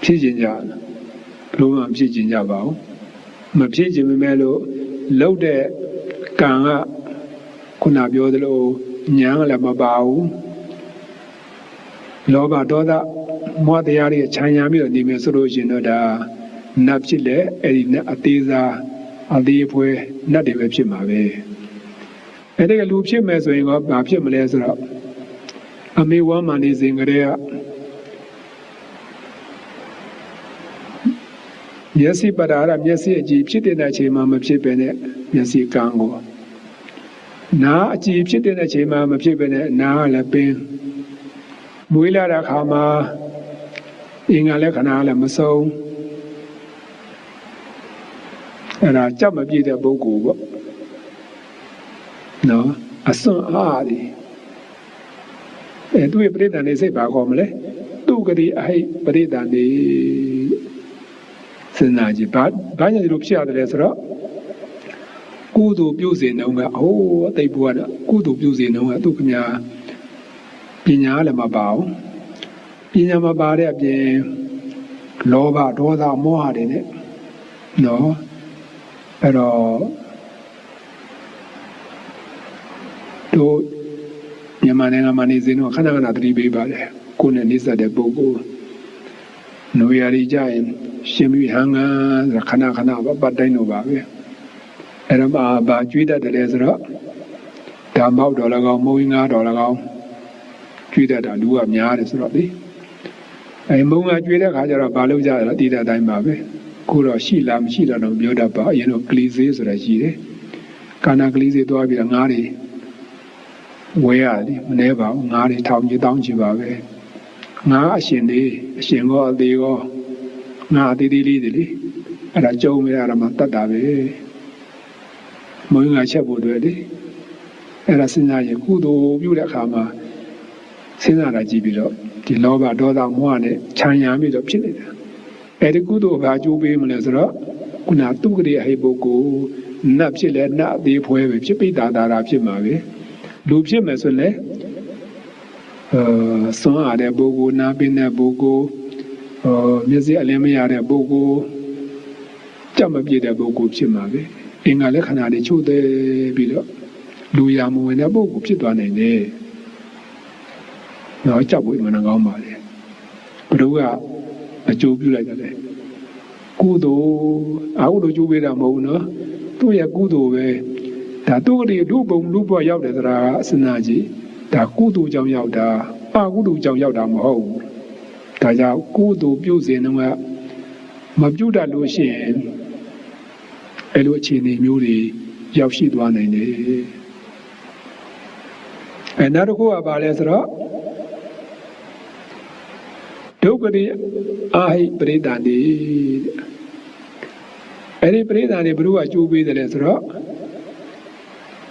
ဖြစ်ခြင်းကြဘလို့မှဖြစ်ခြင်းကြပါဘူးမဖြစ်ခြင်းပဲလို့လှုပ်တဲ့ကံကခုနပြောသလိုညာလည်းမပါဘူးလောဘဒေါသမောဟတရားတွေခြံရံပြီးတော့နေမယ်ဆိုလို့ရှိရင်တော့ဒါနတ်ဖြစ်လေအဲ့ဒီနတ်အသေးစားအသေးဖွဲနတ်တွေပဲဖြစ်မှာပဲအဲ့ဒီကလူဖြစ်မယ်ဆိုရင်ကဘာဖြစ်မလဲဆိုတော့အမေဝမ်းမှနေစဉ်ကလေးကမျက်စိပဒါရမျက်စိအကြည့်ဖြစ်တဲ့အချိန်မှာမဖြစ်ပဲနဲ့မျက်စိကန်းကိုနားအကြည့်ဖြစ်တဲ့အချိန်မှာမဖြစ်ပဲနဲ့နားကလည်းပင်မွေးလာတဲ့အခါမှာအင်္ဂါလက္ခဏာလည်းမဆုံးအဲ့ဒါကြက်မပြည့်တဲ့ပုဂ္ဂိုလ်ပေါ့နော်အစွမ်းအားဒီသူ့ရဲ့ပရိသန္တိစိတ်ပါခေါ်မလဲသူဂတိအဟိပရိသန္တိစဉ်းစားကြည့်ဘာကြောင့်ဒီလိုဖြစ်ရတယ်လဲဆိုတော့ကုသိုလ်ပြုစေနှုံးကအသိဘုရားကုသိုလ်ပြုစေနှုံးကသူခင်ဗျာပညာလည်းမပါဘူးပညာမပါတဲ့အပြင်လောဘဒေါသမောဟတွေနဲ့နော်အဲ့တော့တို့မြန်မာနိုင်ငံမှာနေစဉ်တော့ခဏခဏသတိပေးပါတယ်ကိုယ်နဲ့နှိစက်တဲ့ပုဂ္ဂိုလ်နွေရာကြီးကြရင်ရှင်ပြီးဟန်ငန်းခဏပတ်တိုင်းတော့ပါပဲအဲ့တော့ဘာကျွေးတတ်တယ်လဲဆိုတော့ဒါမောက်တော်၎င်းမုံငါးတော်၎င်းကျွေးတတ်တာလူကများတယ်ဆိုတော့လေမုံငါကျွေးတဲ့ခါကျတော့ဘာလုပ်ကြရလဲတည်တဲ့အတိုင်းပါပဲခုတော့ရှိလားမရှိလားတော့ပြောတတ်ပါအရင်တော့ကလီစေးဆိုတာရှိတယ်ကာနာကလီစေးသွားပြီးတော့ငါးတွေဝဲရတယ်မနှဲပါဘူးငါးတွေထောင်ကြီးတောင်းချပါပဲငါးအရှင်ကောအသေးကောငါအသေးသေးလေးတွေလေအဲ့ဒါကြုံမရတာမှတတ်တာပဲမုံငါချက်ဖို့တွေ့လေအဲ့ဒါစဉ်းစားရင်ကုသိုလ်ပြုတဲ့အခါမှာစဉ်းစားတာကြည့်ပြီးတော့ဒီလောဘဒေါသမောဟနဲ့ခြံရံပြီးတော့ဖြစ်နေတာအဲ့ဒီကုသိုလ်ဘာကျိုးပေးမလဲဆိုတော့ခုနသူဂတိအဟိပုဂ္ဂိုလ်နတ်ဖြစ်လဲနတ်အသေးဖွဲပဲဖြစ်ပိဋ္ဌာတာဖြစ်မှာပဲလူဖြစ်မယ်ဆိုရင်စွမ်းအားတဲ့ပုဂ္ဂိုလ်နာပင်တဲ့ပုဂ္ဂိုလ်မျက်စိအလင်းမရတဲ့ပုဂ္ဂိုလ်ကြက်မပြည့်တဲ့ပုဂ္ဂိုလ်ဖြစ်မှာပဲအင်္ဂါလက္ခဏာတွေချို့သေးပြီးတော့လူရမဝင်တဲ့ပုဂ္ဂိုလ်ဖြစ်သွားနိုင်တယ်တော့ကြောက်ဖို့မနှကောင်းပါလေဘုရားကအကျိုးပြုလိုက်တယ်ကုသိုလ်အကုသိုလ်ကျိုးပေးတာမဟုတ်ဘူးနော်သူ့ရဲ့ကုသိုလ်ပဲဒါသူ့ကလေးလူဘုံလူဘွားရောက်တယ်ဆိုတာကအစနာကြီးဒါကုသိုလ်ကြောင့်ရောက်တာအကုသိုလ်ကြောင့်ရောက်တာမဟုတ်ဘူးဒါကြောင့်ကုသိုလ်ပြုစဉ်တော့မပြုတတ်လို့ရှိရင်အဲ့လိုအခြေအနေမျိုးတွေရောက်ရှိသွားနိုင်တယ် နောက်တစ်ခုကဘာလဲဆိုတော့ဒုက္ခတိအာဟိပရိသန္တိအဲ့ဒီပရိသန္တိဘုရားကကြိုးပေးတယ်လေဆိုတော့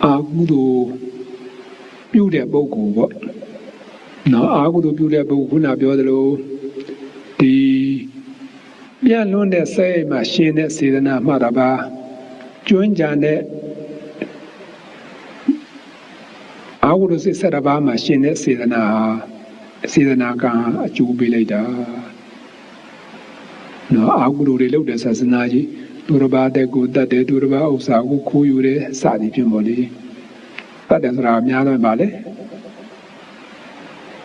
အာဟုသို့ပြုတဲ့ပုဂ္ဂိုလ်ပေါ့နော်အာဟုသို့ပြုတဲ့ပုဂ္ဂိုလ်ခုနပြောသလိုဒီပြန့်လွန်းတဲ့စိတ်မှာရှင်တဲ့စေတနာမှတာပါကျွမ်းကြံတဲ့အာဟုသို့စိတ်ဆက်တာပါမှာရှင်တဲ့စေတနာကအကျိုးပေးလိုက်တာနော်အာဟုသို့တွေလုပ်တဲ့ဆာစနာကြီးသူတစ်ပါးတဲ့ကိုတတ်တယ်သူတစ်ပါးဥစ္စာကိုခိုးယူတယ်စသည်ဖြင့်ပေါ့လေတတ်တယ်ဆိုတာအများဆုံးပါလေ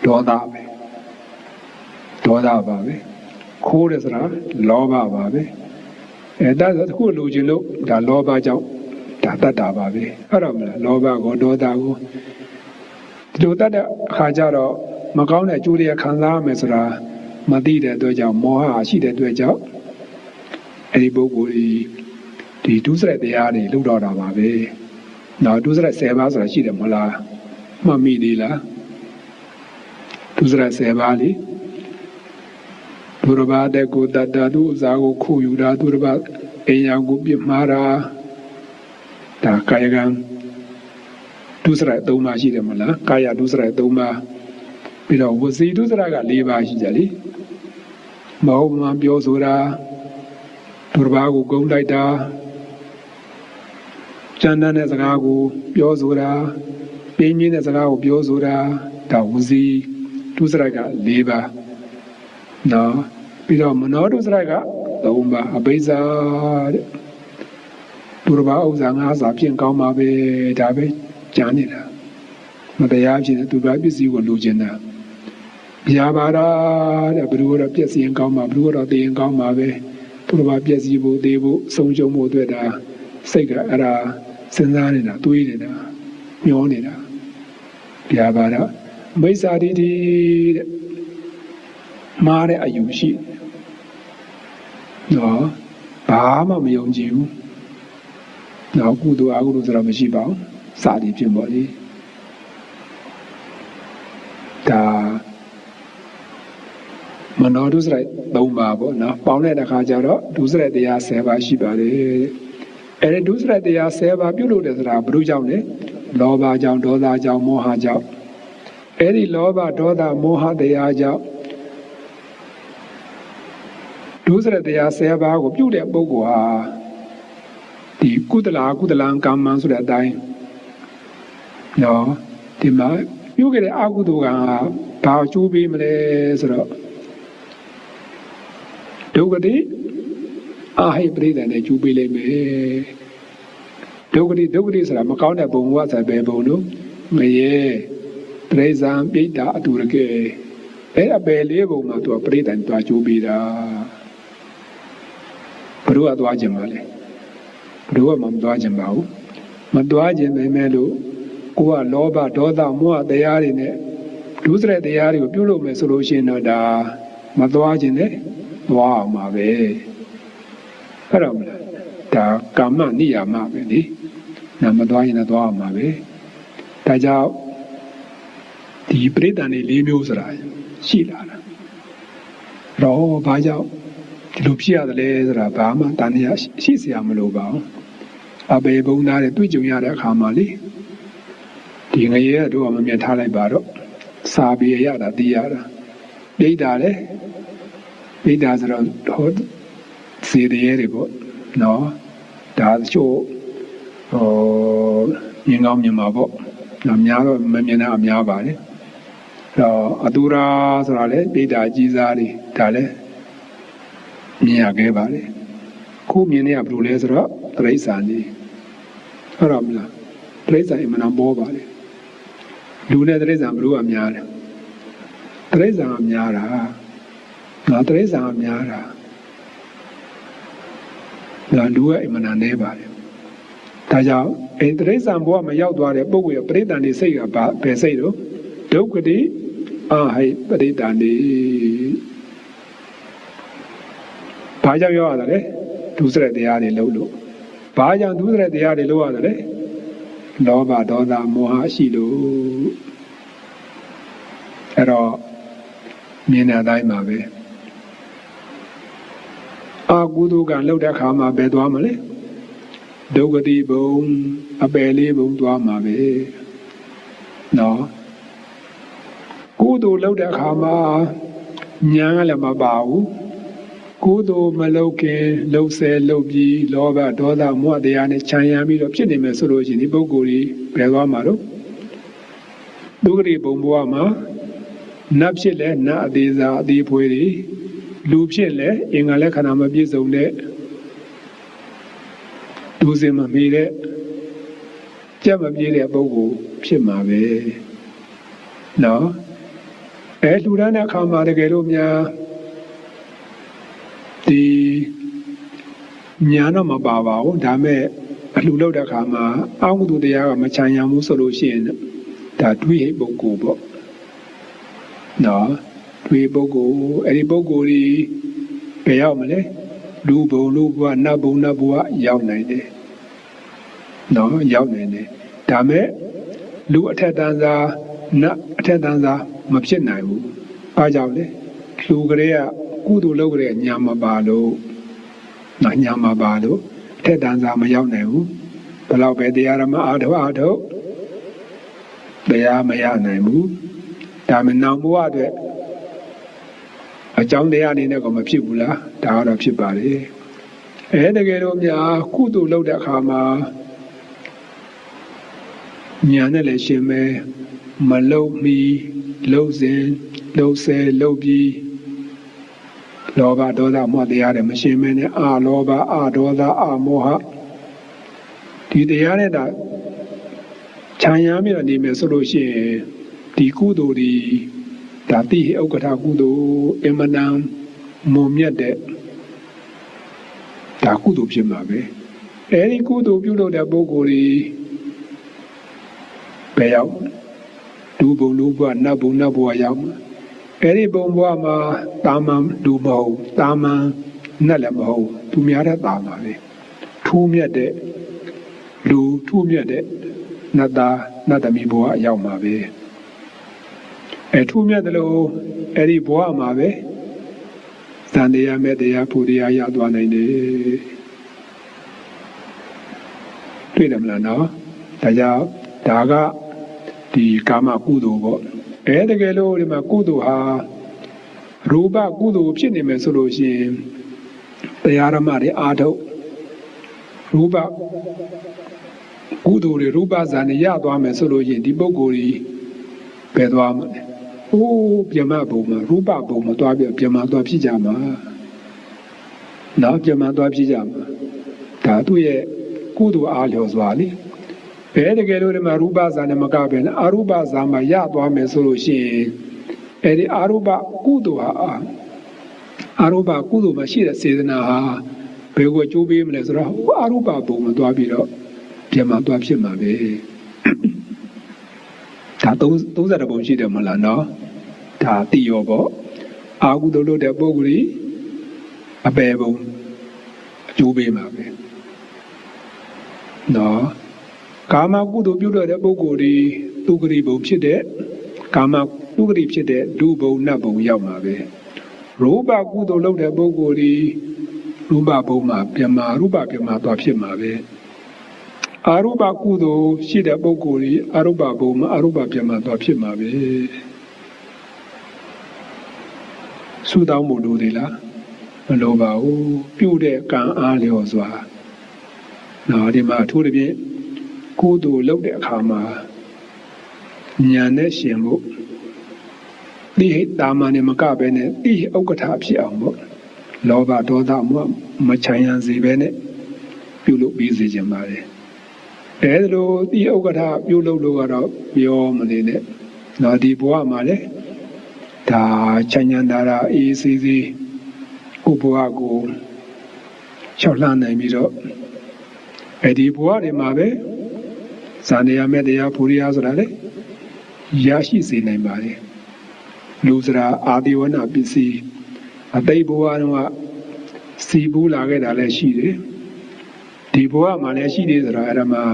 ဒေါသပါပဲခိုးတယ်ဆိုတာလောဘပါပဲဒါဆိုတခုလိုချင်လို့ဒါလောဘကြောင့်ဒါတတ်တာပါပဲအဲ့တော့မလားလောဘကိုဒေါသကိုဒီလိုတတ်တဲ့အခါကျတော့မကောင်းတဲ့အကျိုးတွေခံစားရမယ်ဆိုတာမသိတဲ့အတွက်ကြောင့်မောဟရှိတဲ့အတွက်ကြောင့်အဲ့ဒီပုဂ္ဂိုလ်ဒီဒုစရိုက်တရားတွေလုပ်တော့တာပါပဲနော်ဒုစရိုက်10ပါးဆိုတာရှိတယ်မဟုတ်လားမှတ်မိသေးလားဒုစရိုက်10ပါးလေသူတစ်ပါးတဲ့ကိုတတ်တာသူဥစားကိုခိုးယူတာသူတစ်ပါးအိမ်ရောက်ကိုပြစ်မှားတာဒါကာယကံဒုစရိုက်3ပါးရှိတယ်မဟုတ်လားကာယဒုစရိုက်3ပါးပြီးတော့ဝစီဒုစရိုက်က4ပါးရှိကြလေမဟုတ်မှပြောဆိုတာသူတစ်ပါးကိုဂုဏ်လိုက်တာကျမ်းတဲ့စကားကိုပြောဆိုတာပြင်းပြင်းတဲ့စကားကိုပြောဆိုတာဒါဝစီဒုစရိုက်က4ပါးနော်ပြီးတော့မနောဒုစရိုက်က3ပါးအဘိဇာတဲ့သူတစ်ပါးဥစ္စာငါးစာဖြင့်ကောင်းပါပဲဒါပဲကြံနေတာမတရားဖြစ်တဲ့သူတစ်ပါးပစ္စည်းကိုလိုချင်တာဗျာပါတာတဲ့ဘယ်လိုတော့ပြည့်စည်ရင်ကောင်းမှာဘယ်လိုတော့သိရင်ကောင်းမှာပဲသူတစ်ပါးပြည့်စည်ဖို့သေးဖို့ဆုံးရှုံးဖို့အတွက်ဒါစိတ်ကအဲ့ဒါစဉ်းစားနေတာတွေးနေတာမျောနေတာဗျာပါတော့မိစ္ဆာဒိဋ္ဌိတဲ့မှားတဲ့အယူရှိနော်ဘာမှမယုံကြည်ဘူးနော်ကုသိုလ်အကုသိုလ်ဆိုတာမရှိပါဘူးစာဒီဖြစ်ပေါ်လေဒါမနောဒုစရိုက်3ပါးပေါ့နော်ပေါင်းတဲ့အခါကျတော့ဒုစရိုက်တရား10ပါးရှိပါတယ်အဲဒီဒုစရိုက်တရား10ပါးပြုလုပ်တယ်ဆိုတာဘု து ကြောင့်လေလောဘကြောင့်ဒေါသကြောင့်မောဟကြောင့်အဲဒီလောဘဒေါသမောဟတရားကြောင့်ဒုစရိုက်တရား10ပါးကိုပြုတဲ့ပုဂ္ဂိုလ်ဟာဒီကုသလံကာမံဆိုတဲ့အတိုင်းနော်ဒီမှာပြုခဲ့တဲ့အကုသိုလ်ကဘာအကျိုးပေးမလဲဆိုတော့ဒုက္ခတိအာဟိပရိသန္တိကျိုးပေးလိမ့်မယ်ဒုက္ခတိဆိုတာမကောင်းတဲ့ဘုံဘဝဆိုပဲဘုံလို့ငရဲတရိဇံပိဋ္ဌာအတူရကဲအဲ့အပယ်လေးဘုံမှာသူကပရိသန္တိသွားကျိုးပေးတာဘုရားသွားခြင်းပါလေဘုရားမှမသွားခြင်းပါဘူးမသွားခြင်းပဲမဲ့လို့ကိုကလောဘဒေါသမောဟတရားတွေနဲ့ဒုစရိုက်တရားတွေကိုပြုလုပ်မယ်ဆိုလို့ရှိရင်တော့ဒါမသွားခြင်းနဲ့သွားအောင်ပါပဲအဲ့တော့မလားဒါကာမနိယာမပဲလေနာမသွားရင်လည်းသွားအောင်ပါပဲဒါကြောင့်ဒီပရိသန္တိ၄မျိုးဆိုတာရှိလာတာတော့ဘာကြောင့်ဒီလိုဖြစ်ရတယ်လဲဆိုတာဘာမှတန်တရားရှိเสียမလို့ပါဘူးအပေဘုံသားတွေတွေ့ကြုံရတဲ့အခါမှာလေဒီငရဲတို့ကမမြင်ထားလိုက်ပါတော့စာပေရတာသိရတာပြိတ္တာလေပြိတ္တာဆိုတော့ဟောစီရဲတွေပေါ့နော်ဒါချို့မြင်ကောင်းမြင်မှာပေါ့အများတော့မမြင်တာအများပါလေတော့အတူရာဆိုတာလေပြိတ္တာကြီးစားတွေဒါလေမြင်ရခဲ့ပါလေခုမြင်နေရဘယ်လိုလဲဆိုတော့တရိစ္ဆာန်ကြီးဟုတ်တော့မလားတရိစ္ဆာန်အမှန်ပေါ်ပါလေလူနဲ့တရိစ္ဆာန်ဘယ်လိုအများလဲတရိစ္ဆာန်ကများတာငါတရိစ္ဆာန်ကများတာငါလူရဲ့အမှန်နဲ့ပါလေဒါကြောင့်အဲတရိစ္ဆာန်ဘဝမှာရောက်သွားတဲ့ပုဂ္ဂိုလ်ရဲ့ပရိသန္တိစိတ်ကဘယ်စိတ်တော့ဒုက္ခတိအာဟိပရိသန္တိဘာကြောင့်ရောက်ရတာလဲဒုစရိုက်တရားတွေလုံးလို့ဘာကြောင့်ဒုစရိုက်တရားတွေလုံးရတယ်လဲလောဘဒေါသမောဟရှိလို့ အဲ့တော့မြင်တဲ့အတိုင်းပါပဲအာကုသိုလ်ကလှုပ်တဲ့အခါမှာဘယ်သွားမလဲဒုက္ခတိဘုံအပယ်လေးဘုံသွားမှာပဲနော်ကုသိုလ်လှုပ်တဲ့အခါမှာဉာဏ်ကလည်းမပါဘူးကုသိုလ်မလုပ်ခင်လှုပ်ဆဲလှုပ်ပြီးလောဘဒေါသမောဟတရားနဲ့ခြံရံပြီးတော့ဖြစ်နေမယ်ဆိုလို့ရှိရင်ဒီပုဂ္ဂိုလ်ကြီးဘယ်သွားမှာတော့ဒုက္ခတိဘုံဘဝမှာနတ်ဖြစ်လဲနတ်အသေးစားအသေးဖွေးတွေလူဖြစ်လဲအင်္ဂါလက်ခဏမပြည့်စုံတဲ့ဒုစင်မမီတဲ့ကြက်မပြေးတဲ့ပုဂ္ဂိုလ်ဖြစ်မှာပဲနော်လူရမ်းတဲ့အခါမှာတကယ်လို့များဒီညာတော့မပါပါဘူးဒါမဲ့အလှလုပ်တဲ့အခါမှာအောက်ကုတရားကမချမ်းရဘူးဆိုလို့ရှိရင်ဒါတွေးဟိပုဂ္ဂိုလ်ပေါ့နော်တွေးပုဂ္ဂိုလ်အဲ့ဒီပုဂ္ဂိုလ်ကြီးဘယ်ရောက်မလဲလူဘုံလူဘဝနတ်ဘုံနတ်ဘဝရောက်နိုင်တယ်နော်ရောက်နိုင်တယ်ဒါမဲ့လူအထက်တန်းစားနတ်အထက်တန်းစားမဖြစ်နိုင်ဘူးအားကြောင့်လေလူကလေးကကုသိုလ်လုပ်ကြတဲ့ညာမပါလို့နော်ညာမပါလို့အထက်တန်းစားမရောက်နိုင်ဘူးဘယ်တော့ပဲတရားဓမ္မအားထုတ်တရားမရနိုင်ဘူးဒါမှနောင်ဘဝအတွက်အကြောင်းတရားအနေနဲ့ကမဖြစ်ဘူးလားဒါကတော့ဖြစ်ပါလေတကယ်လို့များကုသိုလ်လုပ်တဲ့အခါမှာညာနဲ့လည်းရှင်မဲမလုံမီလုံစဉ်လုံဆဲလုံပြီးလောဘဒေါသမောဟတရားတွေမရှင်မဲနဲ့အာလောဘအာဒေါသအာမောဟဒီတရားနဲ့ဒါခြံရမ်းပြီးတော့နေမယ်ဆိုလို့ရှိရင်ဒီကုသိုလ်ဒီဒါတိဥက္ကဋ္ဌကုသိုလ်အမနံမုံမြတ်တဲ့ဒါကုသိုလ်ဖြစ်မှာပဲအဲဒီကုသိုလ်ပြုလုပ်တဲ့ပုဂ္ဂိုလ်ကြီးဘယ်ရောက်လူဘုံလူဘဝနတ်ဘုံနတ်ဘဝရောက်မှာအဲဒီဘုံဘဝမှာတာမန်လူမဟုတ်တာမန်နတ်လည်းမဟုတ်သူများတဲ့တာမှာပဲထူးမြတ်တဲ့လူထူးမြတ်တဲ့နတ်သားနတ်သမီးဘဝရောက်မှာပဲထူးမြတ်တယ်လို့အဲ့ဒီဘဝမှာပဲသံတရားမဲ့တရားဖို့တရားရသွားနိုင်တယ်တွေ့တယ်မလားနော်ဒါကြောင့်ဒါကဒီကာမကုသိုလ်ပေါ့တကယ်လို့ဒီမှာကုသိုလ်ဟာရူပကုသိုလ်ဖြစ်နေမယ်ဆိုလို့ရှိရင်တရားဓမ္မတွေအားထုတ်ရူပကုသိုလ်တွေရူပဇာနေရသွားမယ်ဆိုလို့ရှိရင်ဒီပုဂ္ဂိုလ်ကြီးပဲသွားမှာပြမဘုံမှာရူပဘုံမှာသွားပြမသွားဖြစ်ကြမှာနော်ပြမသွားဖြစ်ကြမှာဒါသူ့ရဲ့ကုသိုလ်အားလျော်စွာလေတကယ်လို့ဒီမှာရူပဇာနဲ့မကပဲနဲ့အရူပဇာမှာရသွားမယ်ဆိုလို့ရှိရင်အဲဒီအရူပကုသိုလ်ဟာအရူပကုသိုလ်မှာရှိတဲ့စေတနာဟာဘယ်ကိုကျိုးပေးမလဲဆိုတော့အရူပဘုံမှာသွားပြီးတော့ပြမသွားဖြစ်မှာပဲဒါ30ဘုံရှိတယ်မလားနော်ဒါတိရောပေါ့အာဟုတုလို့တဲ့ပုဂ္ဂိုလ်ကြီးအပယ်ဘုံအကျိုးပေးမှာပဲနော်ကာမကုသိုလ်ပြုတဲ့ပုဂ္ဂိုလ်ကြီးဒုက္ခရိဘုံဖြစ်တဲ့ကာမဒုက္ခရိဖြစ်တဲ့လူဘုံနတ်ဘုံရောက်မှာပဲရူပကုသိုလ်လုပ်တဲ့ပုဂ္ဂိုလ်ကြီးရူပဘုံမှာပြမရူပပြမသွားဖြစ်မှာပဲအရူပကုသိုလ်ရှိတဲ့ပုဂ္ဂိုလ်ကြီးအရူပဘုံမှာအရူပပြမသွားဖြစ်မှာပဲဆုတောင်းမှုလို့ဒီလားမလိုပါဘူးပြုတဲ့ကံအားလျော်စွာနော်ဒီမှာအထူးသဖြင့်ကုသိုလ်လုပ်တဲ့အခါမှာဉာဏ်နဲ့ရှင်ဖို့တိဟိတာမနဲ့မကပဲနဲ့တိဥက္ကဋ္ဌဖြစ်အောင်ပေါ့လောဘဒေါသမမချမ်းရစေပဲနဲ့ပြုလုပ်ပြီးစေခြင်းပါလေဒါလိုတိဥက္ကဋ္ဌပြုလုပ်လို့ကတော့ပြောမနေနဲ့နော်ဒီဘဝမှာလေဒါချမ်းသာတာအေးစေစေဥပဝကိုလျှောက်လှမ်းနိုင်ပြီးတော့ဒီဘဝတွေမှာပဲဇာနေရမဲ့တရားဖူရိယဆိုတာလေရရှိစေနိုင်ပါလေလူစရာအာဒီဝနာပစ္စည်းအတိတ်ဘဝတော့စီဘူးလာခဲ့တာလည်းရှိတယ်ဒီဘဝမှာလည်းရှိသေးဆိုတာအဲ့ဒါမှာ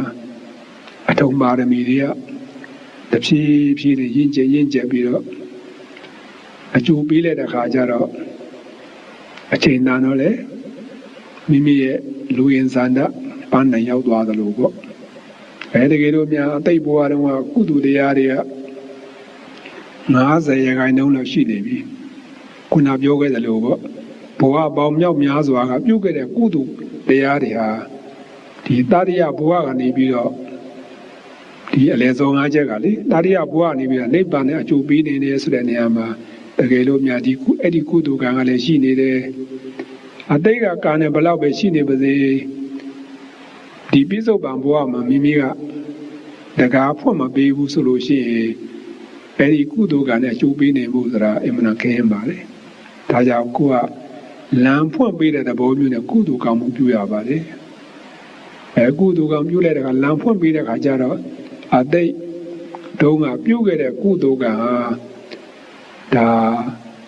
အထုံပါရမီတွေကတဖြည်းဖြည်းရင့်ကျက်ပြီးတော့ အကျိုးပေးလိုက်တဲ့ခါကျတော့အချိန်တန်တော့လေမိမိရဲ့လူရင်ဇာန္ဒပန်းနိုင်ရောက်သွားသလိုပေါ့တကယ်လို့များအတိတ်ဘဝတုန်းကကုသိုလ်တရားတွေက90%လောက်ရှိနေပြီခုနပြောခဲ့တယ်လို့ပေါ့ဘဝပေါင်းမြောက်များစွာကပြုခဲ့တဲ့ကုသိုလ်တရားတွေဟာဒီတတိယဘဝကနေပြီးတော့ဒီအလယ်ဆုံး၅ချက်ကလေတတိယဘဝကနေပြီးတော့နိဗ္ဗာန်နဲ့အကျိုးပေးနေတယ်ဆိုတဲ့နေရာမှာတကယ်လို့များဒီအဲ့ဒီကုသိုလ်ကံကလည်းရှိနေတယ်အတိတ်ကကံနဲ့ဘလောက်ပဲရှိနေပါစေဒီပြစ္ဆုတ်ပံဘဝမှာမိမိကတကားဖွင့်မပေးဘူးဆိုလို့ရှိရင်အဲ့ဒီကုသိုလ်ကံနဲ့အကျိုးပေးနေမှုဆိုတာအမှန်ခင်းပါလေဒါကြောင့်ကိုကလမ်းဖွင့်ပေးတဲ့သဘောမျိုးနဲ့ကုသိုလ်ကောင်းမှုပြုရပါတယ်ကုသိုလ်ကောင်းပြုလိုက်တဲ့အခါလမ်းဖွင့်ပေးတဲ့အခါကျတော့အတိတ်တုန်းကပြုခဲ့တဲ့ကုသိုလ်ကံဟာဒါ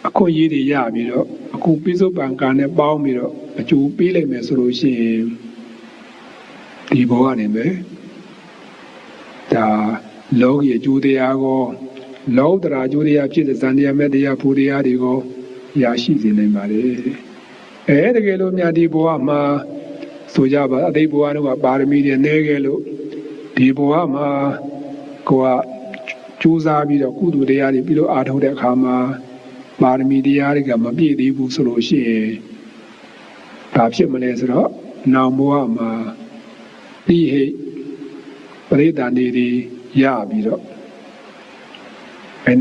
အခွင့်အရေးတွေရပြီးတော့အခုပြစ္ဆုတ်ပံကံနဲ့ပေါင်းပြီးတော့အကျိုးပေးလိုက်မယ်ဆိုလို့ရှိရင်ဒီဘဝနေမယ်ဒါလောကီအကျိုးတရားကိုလောကတရာအကျိုးတရားဖြစ်တဲ့ဇန်တရားမဲ့တရားဖို့တရားတွေကိုရရှိစေနိုင်ပါလေတကယ်လို့များဒီဘဝမှာဆိုကြပါအတိတ်ဘဝတော့ပါရမီတွေနည်းခဲ့လို့ဒီဘဝမှာကိုကကြိုးစားပြီးတော့ကုသိုလ်တရားတွေပြီးလို့အားထုတ်တဲ့အခါမှာပါရမီတရားတွေကမပြည့်သေးဘူးဆိုလို့ရှိရင်ဘာဖြစ်မလဲဆိုတော့နောင်ဘဝမှာဒီဟိပရိသတ်တွေရပြီးတော့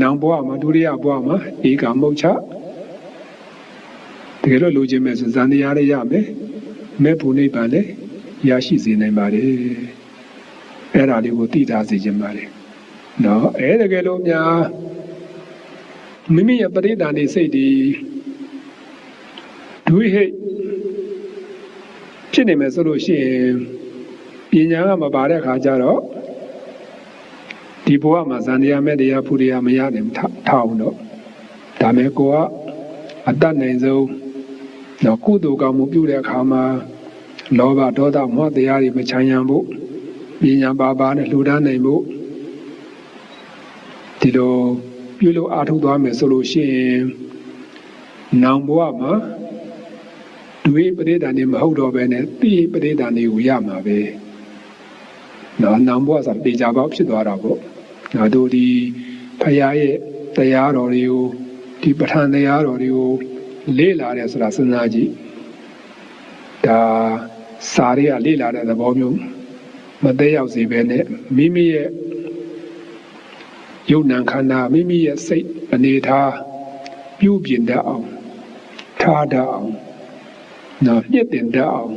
နောင်ဘဝမှာဒုတိယဘဝမှာဧကမုတ်ချတကယ်လို့လိုချင်မဲ့ဆိုဇန်တရားတွေရမယ်မဲ့ဖို့နိဗ္ဗာန်လည်းရရှိစေနိုင်ပါတယ်အဲ့ဒါလေးကိုသိထားစေခြင်းပါတယ်နော်တကယ်လို့များမိမိရဲ့ပရိသတ်နေစိတ်ဒီဒုဟိဖြစ်နေမယ်ဆိုလို့ရှိရင်ပညာကမပါတဲ့အခါကျတော့ဒီဘဝမှာဇန်တရားမဲ့တရားဖူတရားမရနိုင်ထောက်တော့ဒါမဲ့ကိုကအတတ်နိုင်ဆုံးတော့ကုသိုလ်ကောင်းမှုပြုတဲ့အခါမှာလောဘဒေါသမောဟတရားတွေမချမ်းရံဖို့ပညာပါနဲ့လှူဒါန်းနိုင်ဖို့ဒီလိုပြုလို့အားထုတ်သွားမယ်ဆိုလို့ရှိရင်နောင်ဘဝမှာဒွေပရိသတ်နေမဟုတ်တော့ဘဲနဲ့တိပရိသတ်နေကိုရမှာပဲနော်နောင်ဘဝဆိုတေချာပေါက်ဖြစ်သွားတာပေါ့နော်တို့ဒီဖရာရဲ့တရားတော်တွေကိုဒီပဋ္ဌာန်းတရားတော်တွေကိုလေ့လာတယ်ဆိုတာစဉ်းစားကြည့်ဒါစာတွေကလေ့လာတဲ့သဘောမျိုးမသက်ရောက်စေပဲနဲ့မိမိရဲ့ယုံနာခန္ဓာမိမိရဲ့စိတ်အနေထားပြုပြင်တတ်အောင်ထားတတ်အောင်နော်ညှစ်တင်တတ်အောင်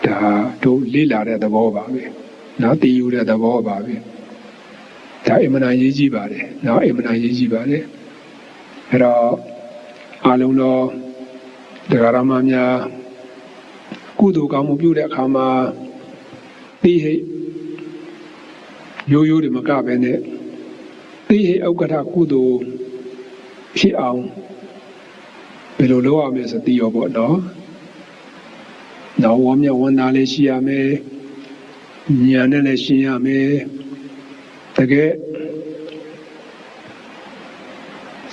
ဒါတို့လေ့လာတဲ့သဘောပါပဲနော်တည်ယူတဲ့သဘောပါပဲဒါအမှန်တန်ရေးကြည့်ပါတယ်နော်အမှန်တန်ရေးကြည့်ပါတယ်အဲ့တော့အလုံးတော်တရားဓမ္မများကုသိုလ်ကောင်းမှုပြုတဲ့အခါမှာတိဟိရိုးရိုးတွေမကပဲနဲ့တိဟိဥက္ကဋ္ဌကုသိုလ်ဖြစ်အောင်ဘယ်လိုလုပ်ရမလဲဆိုသိရောပေါ့နော်။နောက်ဝမ်းမြောက်ဝမ်းသာလေးရှိရမယ်။ဉာဏ်နဲ့လည်းရှင်းရမယ်။တကယ်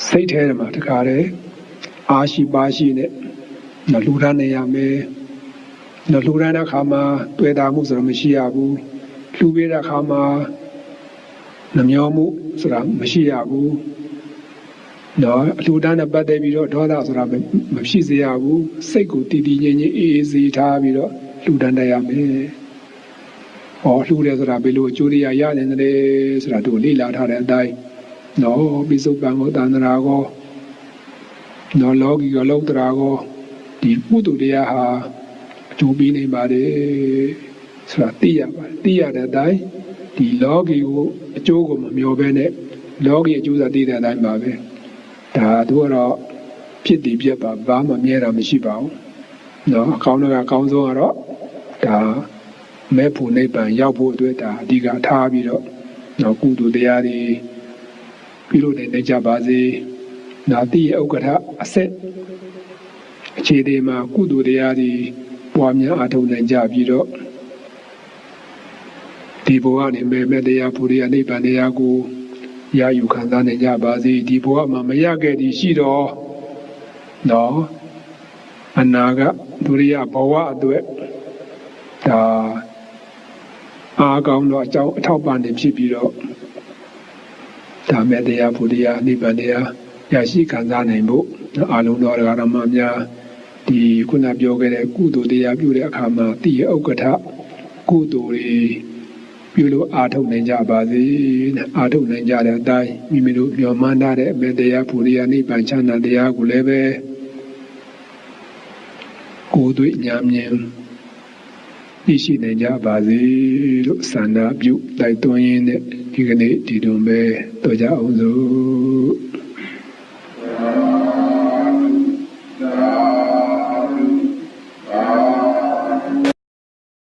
စိတ်ထဲမှာတခါတည်းအားရှိပါရှိနဲ့လူရနေရမယ်။လူရတဲ့အခါမှာတွေ့တာမှုဆိုတာမရှိရဘူး။လူပေးတဲ့အခါမှာနှမျောမှုဆိုတာမရှိရဘူး။နော်အလူတန်းနဲ့ပတ်သက်ပြီးတော့ဒေါသဆိုတာမဖြစ်စေရဘူးစိတ်ကိုတည်တည်ငြိမ်ငြိမ်အေးအေးစေထားပြီးတော့လူတန်းတတ်ရမယ်။လှူတယ်ဆိုတာဘယ်လိုအကျိုးတရားရနိုင်တယ်ဆိုတာတို့လေ့လာထားတဲ့အတိုင်းနော်ပိစုပံကိုတန္တရာကိုနော်လောကီကိုလောကတရာကိုဒီကုသိုလ်တရားဟာအကျိုးပေးနေပါတယ်ဆိုတာသိရပါတယ်သိရတဲ့အတိုင်းဒီလောကီကိုအကျိုးကိုမမျှော်ဘဲနဲ့လောကီအကျိုးသာသိတဲ့အတိုင်းပါပဲဒါတို့ကတော့ဖြစ်တည်ပြတ်ပါဘာမှမြဲတာမရှိပါဘူးเนาะအကောင်းတော့အကောင်းဆုံးကတော့ဒါမဲ့ဖို့နိဗ္ဗာန်ရောက်ဖို့အတွက်ဒါအဓိကထားပြီးတော့เนาะကုသိုလ်တရားတွေပြုလို့နေကြပါစေနာတိရဲ့ဥက္ကဋ္ဌအဆက်အခြေဒီမှာကုသိုလ်တရားတွေပွားများအားထုတ်နိုင်ကြပြီးတော့ဒီဘဝနဲ့မဲ့တရားဖို့တရားနိဗ္ဗာန်တရားကို ရယူခံစားနိုင်ကြပါစေဒီဘဝမှာမရခဲ့သည်ရှိတော့နော်အနာကဒုရိယဘဝအတွက်ဒါအားကောင်းတော့အကြောင်းအထောက်ပံ့နေဖြစ်ပြီးတော့ဒါမဲ့တရားဘုရားနိဗ္ဗာန်တရားရရှိခံစားနိုင်ဖို့အာလုံးတော်ဓမ္မများဒီခုနပြောခဲ့တဲ့ကုသိုလ်တရားပြုတဲ့အခါမှာတိယဥက္ကဋ္ဌကုသိုလ်တွေပြုလို့အားထုတ်နိုင်ကြပါစေအားထုတ်နိုင်ကြတဲ့အတိုင်းမိမိတို့မျှော်မှန်းထားတဲ့အမဲ့တရားဘုရားနိဗ္ဗာန်ချမ်းသာတရားကိုလည်းပဲကိုယ်တွေ့ဉာဏ်မြင်သိရှိနိုင်ကြပါစေလို့ဆန္ဒပြုတိုက်တွန်းရင်းနဲ့ဒီကနေ့ဒီတွင်ပဲတော်ကြအောင်စို့